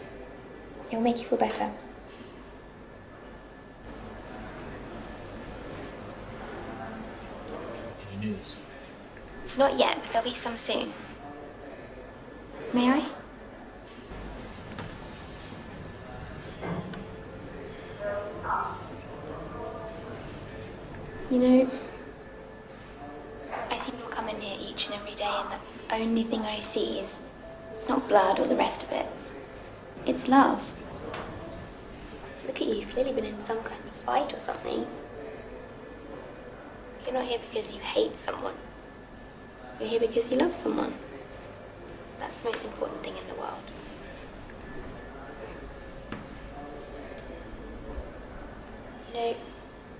It'll make you feel better. Any news? Not yet, but there'll be some soon. May I? You know, I see people come in here each and every day, and the only thing I see is, it's not blood or the rest of it. It's love. Look at you, you've clearly been in some kind of fight or something. You're not here because you hate someone. You're here because you love someone. That's the most important thing in the world. You know,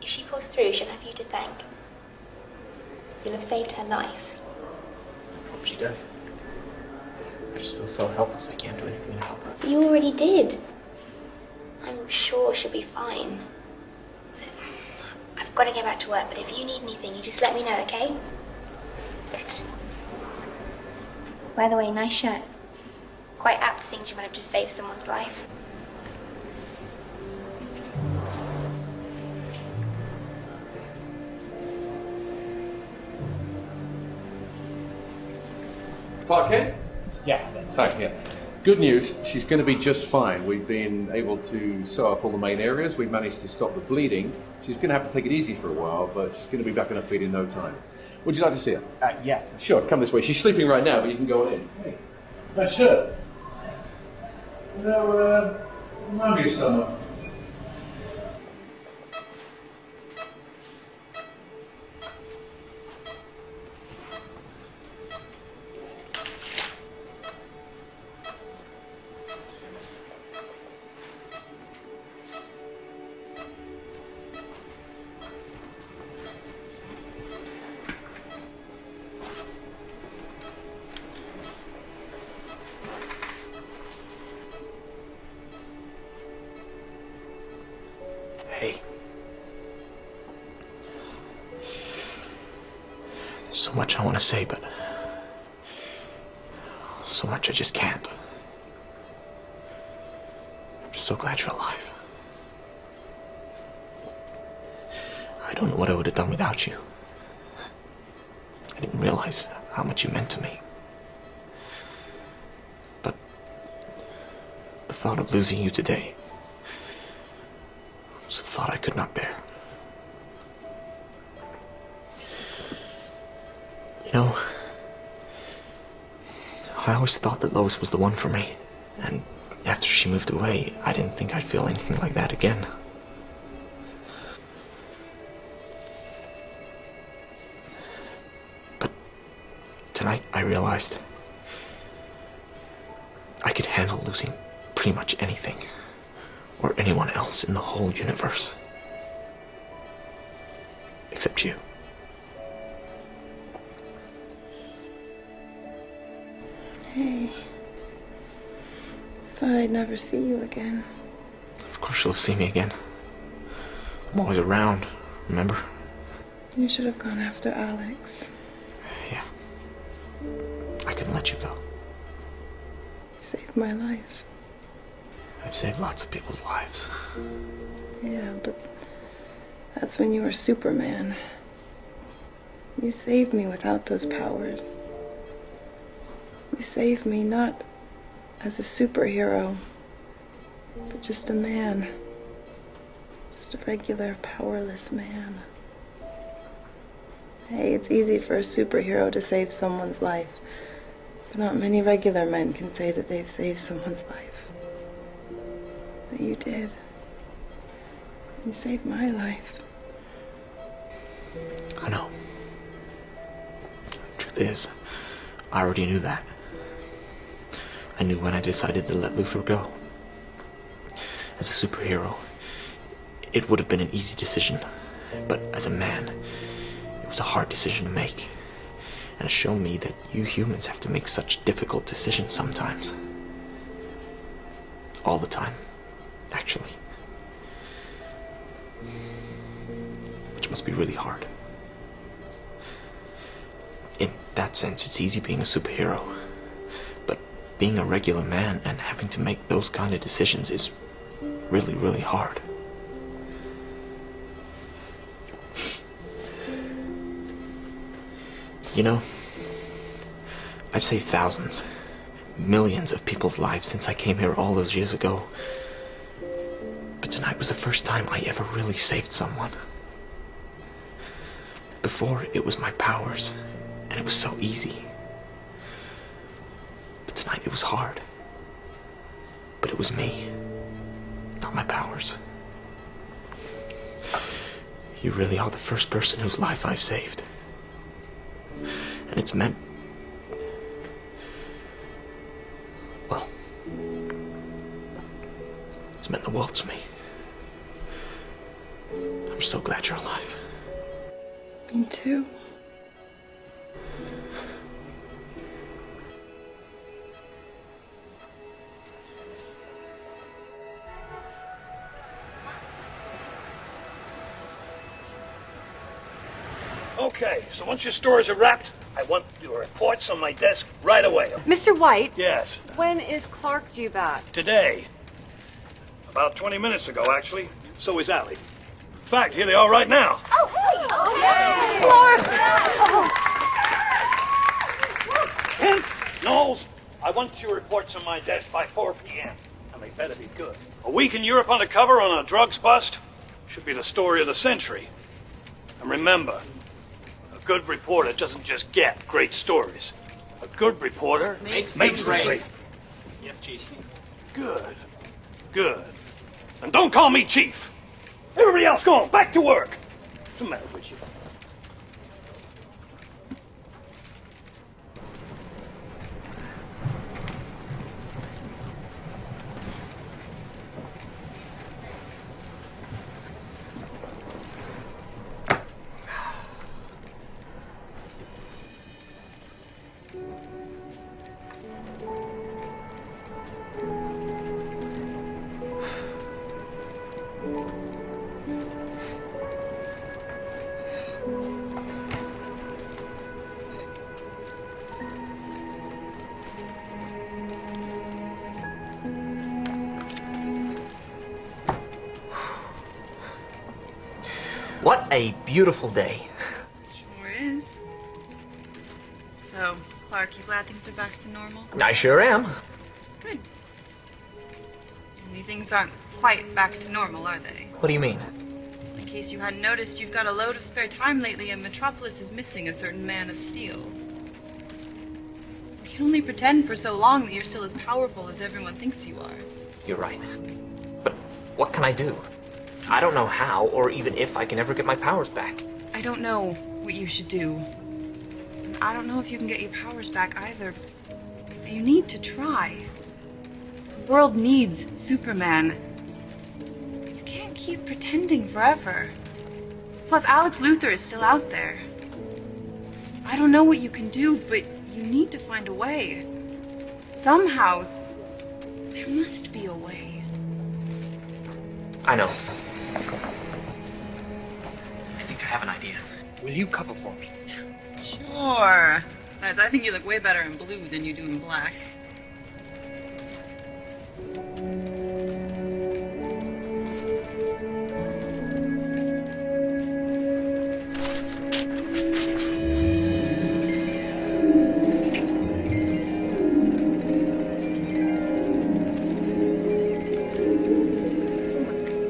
if she pulls through, she'll have you to thank. You'll have saved her life. I hope she does. I just feel so helpless I can't do anything to help her. You already did. I'm sure she'll be fine. I've got to get back to work, but if you need anything, you just let me know, okay? Thanks. By the way, nice shirt. Quite apt things you might have just saved someone's life. Clark Kent? Yeah, that's fine. Yeah. Good news, she's going to be just fine. We've been able to sew up all the main areas. We've managed to stop the bleeding. She's going to have to take it easy for a while, but she's going to be back on her feet in no time. Would you like to see her? Yeah. Sure, come this way. She's sleeping right now, but you can go on in. Hey, nice shirt. Thanks. You know, remind me of someone. Hey. There's so much I want to say, but so much I just can't. I'm just so glad you're alive. I don't know what I would have done without you. I didn't realize how much you meant to me. But the thought of losing you today was the thought I could not bear. You know, I always thought that Lois was the one for me, and after she moved away, I didn't think I'd feel anything like that again. But tonight I realized I could handle losing pretty much anything, or anyone else in the whole universe. Except you. Hey. I thought I'd never see you again. Of course you'll see me again. I'm always around, remember? You should have gone after Alex. Yeah. I couldn't let you go. You saved my life. I've saved lots of people's lives. Yeah, but that's when you were Superman. You saved me without those powers. You saved me not as a superhero, but just a man. Just a regular, powerless man. Hey, it's easy for a superhero to save someone's life, but not many regular men can say that they've saved someone's life. But you did. You saved my life. I know. Truth is, I already knew that. I knew when I decided to let Luther go. As a superhero, it would have been an easy decision, but as a man, it was a hard decision to make. And it showed me that you humans have to make such difficult decisions sometimes. All the time, actually. Which must be really hard. In that sense, it's easy being a superhero. But being a regular man and having to make those kind of decisions is really, really hard. You know, I've saved thousands, millions of people's lives since I came here all those years ago. But tonight was the first time I ever really saved someone. Before, it was my powers, and it was so easy. But tonight it was hard. But it was me, not my powers. You really are the first person whose life I've saved. And it's meant... well... it's meant the world to me. I'm so glad you're alive. Me too. Okay, so once your stories are wrapped, I want your reports on my desk right away. Mr. White? Yes. When is Clark due back? Today. About 20 minutes ago, actually. So is Allie. In fact, here they are right now. Oh, hey! Clark! Kent, Knowles, I want your reports on my desk by 4 p.m. And they better be good. A week in Europe undercover on a drugs bust should be the story of the century. And remember, a good reporter doesn't just get great stories. A good reporter makes them great. Yes, Chief. Good. Good. And don't call me Chief. Everybody else go on, back to work. What's the matter with you? What a beautiful day. Sure is. So, Clark, you glad things are back to normal? I sure am. Good. Only things aren't quite back to normal, are they? What do you mean? In case you hadn't noticed, you've got a load of spare time lately, and Metropolis is missing a certain man of steel. You can only pretend for so long that you're still as powerful as everyone thinks you are. You're right. But what can I do? I don't know how, or even if I can ever get my powers back. I don't know what you should do. And I don't know if you can get your powers back either. But you need to try. The world needs Superman. You can't keep pretending forever. Plus, Alex Luthor is still out there. I don't know what you can do, but you need to find a way. Somehow, there must be a way. I know. I think I have an idea. Will you cover for me? Sure. Besides, I think you look way better in blue than you do in black.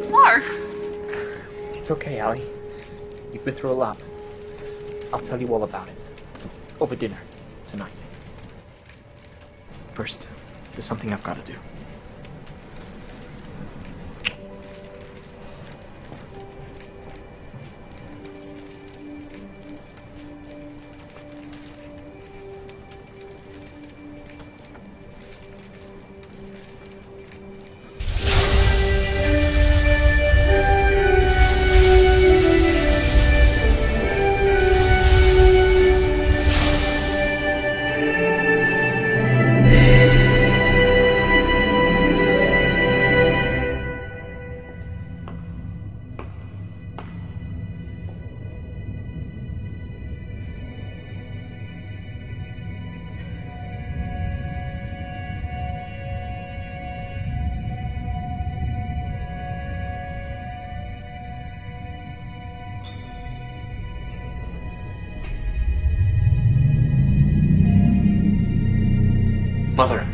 Clark! It's okay, Allie. You've been through a lot. I'll tell you all about it. Over dinner, tonight. First, there's something I've got to do. Mother.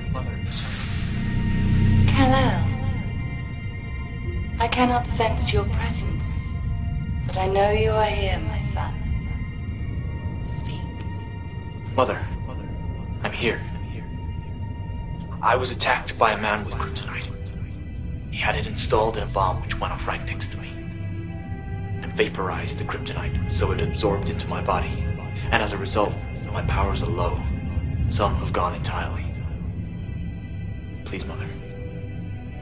Kal-El. I cannot sense your presence, but I know you are here, my son. Speak. Mother. I'm here. I was attacked by a man with kryptonite. He had it installed in a bomb which went off right next to me and vaporized the kryptonite so it absorbed into my body. And as a result, my powers are low. Some have gone entirely. Please, Mother,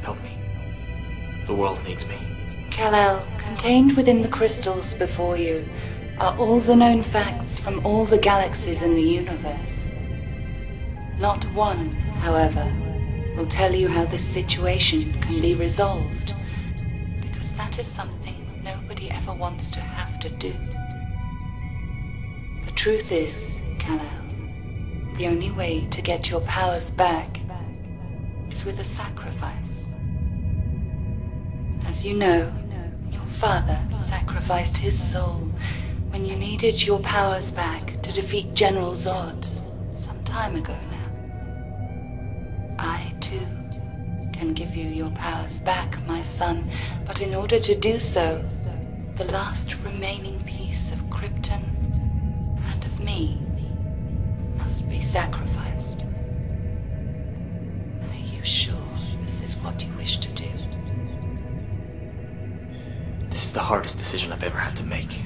help me. The world needs me. Kal-El, contained within the crystals before you are all the known facts from all the galaxies in the universe. Not one, however, will tell you how this situation can be resolved, because that is something nobody ever wants to have to do. The truth is, Kal-El, the only way to get your powers back is with a sacrifice. As you know, your father sacrificed his soul when you needed your powers back to defeat General Zod some time ago now. I, too, can give you your powers back, my son, but in order to do so, the last remaining piece of Krypton and of me must be sacrificed. Are you sure this is what you wish to do? This is the hardest decision I've ever had to make.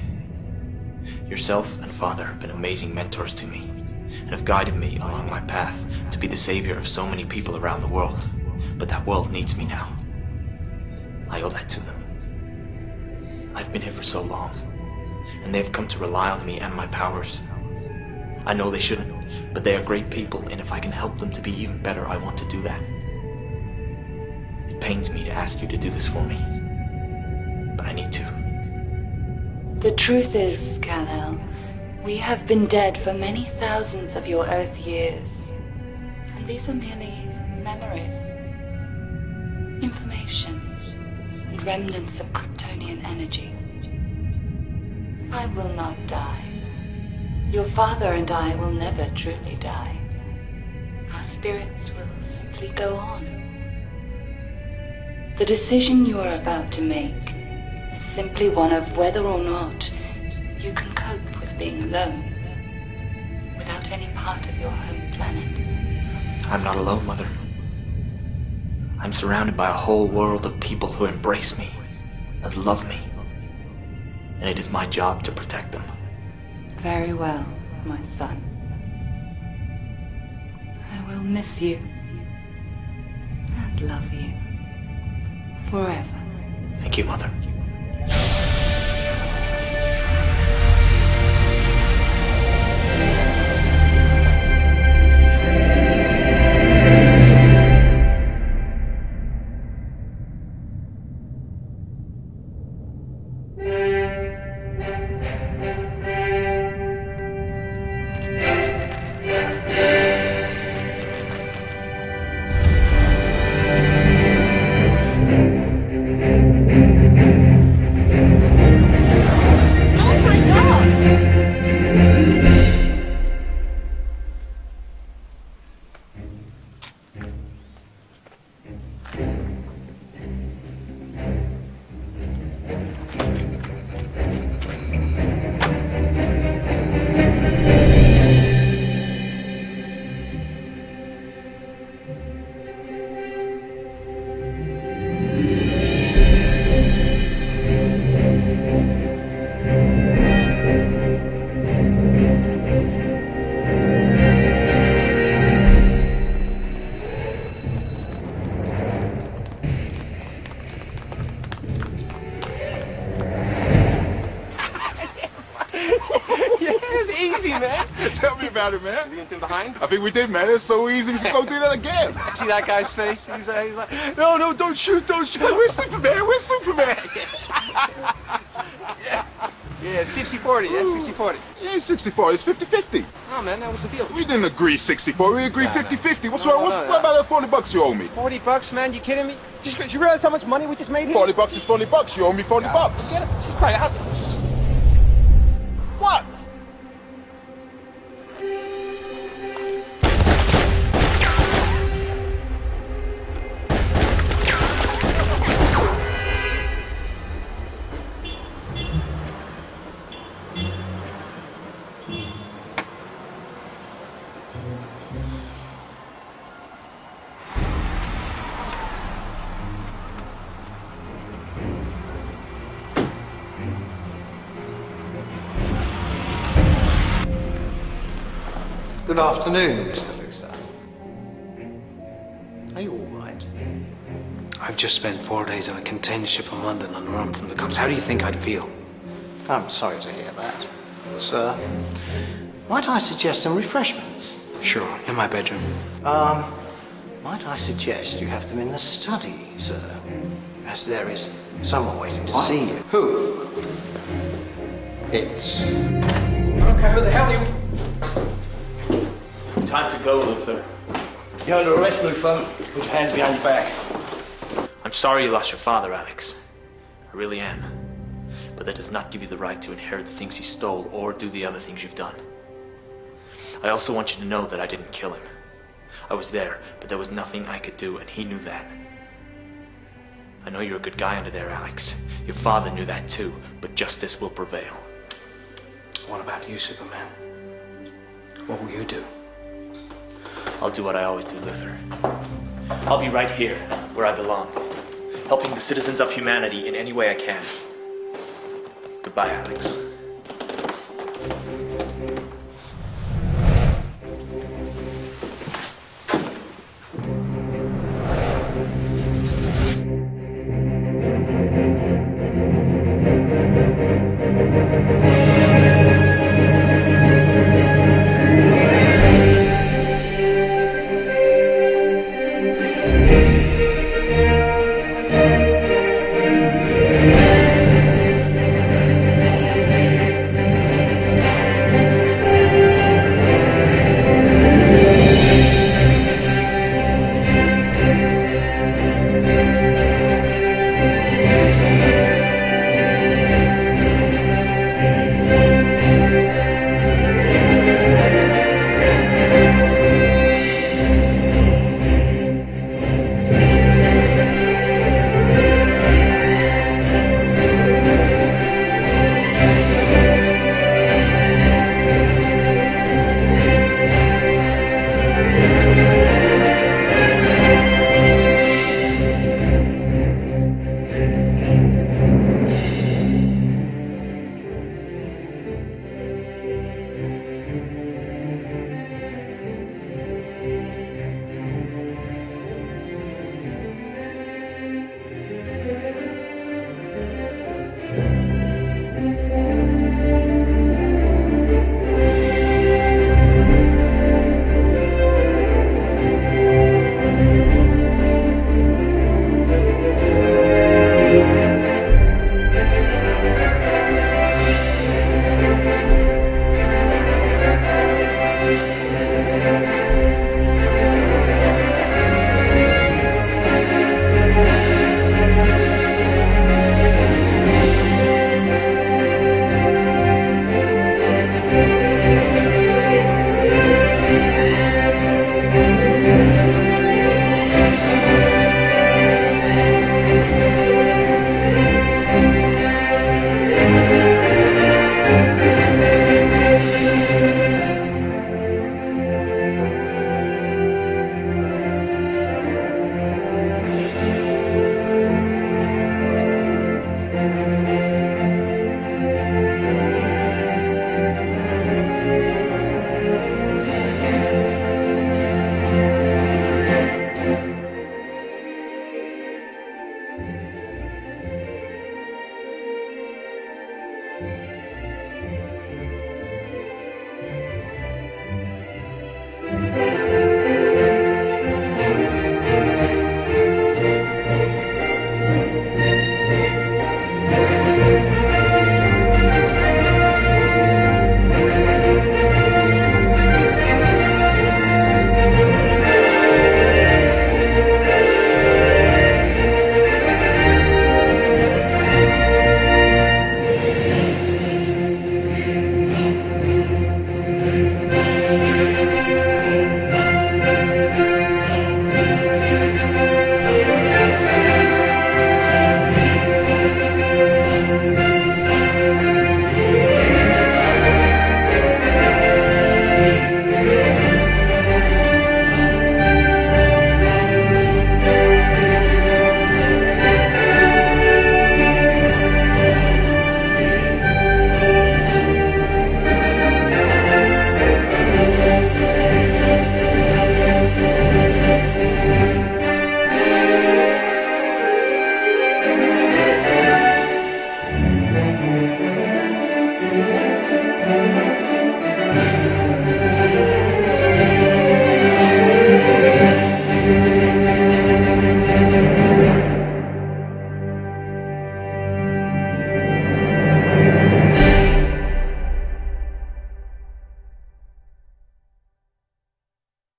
Yourself and Father have been amazing mentors to me and have guided me along my path to be the savior of so many people around the world. But that world needs me now. I owe that to them. I've been here for so long, and they've come to rely on me and my powers. I know they shouldn't, but they are great people, and if I can help them to be even better, I want to do that. It pains me to ask you to do this for me, but I need to. The truth is, Kal-El, we have been dead for many thousands of your Earth years. And these are merely memories, information, and remnants of Kryptonian energy. I will not die. Your father and I will never truly die. Our spirits will simply go on. The decision you are about to make is simply one of whether or not you can cope with being alone without any part of your home planet. I'm not alone, Mother. I'm surrounded by a whole world of people who embrace me, that love me, and it is my job to protect them. Very well, my son. I will miss you and love you forever. Thank you, Mother. About it, man. Did anything behind? I think we did, man. It's so easy. We can go do that again. See that guy's face? He's like, no, don't shoot, don't shoot. We're Superman. We're Superman. Yeah, 60-40. That's 60-40. Yeah, 60-40. It's 50-50. Oh, man, that was the deal. We didn't agree 60-40. We agreed 50-50. What's wrong? What about that $40 you owe me? $40, man? You kidding me? You realize how much money we just made here? $40 is $40. You owe me $40. Get it. She's probably out. What? Good afternoon, Mr. Luther. Are you all right? I've just spent 4 days on a container ship from London on the run from the cops. How do you think I'd feel? I'm sorry to hear that. Sir, might I suggest some refreshments? Sure, in my bedroom. Might I suggest you have them in the study, sir? As there is someone waiting to see you. Who? It's... I don't care who the hell you... Time to go, Luther. You're under arrest, Luther. Put your hands behind your back. I'm sorry you lost your father, Alex. I really am. But that does not give you the right to inherit the things he stole or do the other things you've done. I also want you to know that I didn't kill him. I was there, but there was nothing I could do, and he knew that. I know you're a good guy under there, Alex. Your father knew that too, but justice will prevail. What about you, Superman? What will you do? I'll do what I always do, Luther. I'll be right here, where I belong, helping the citizens of humanity in any way I can. Goodbye, Alex.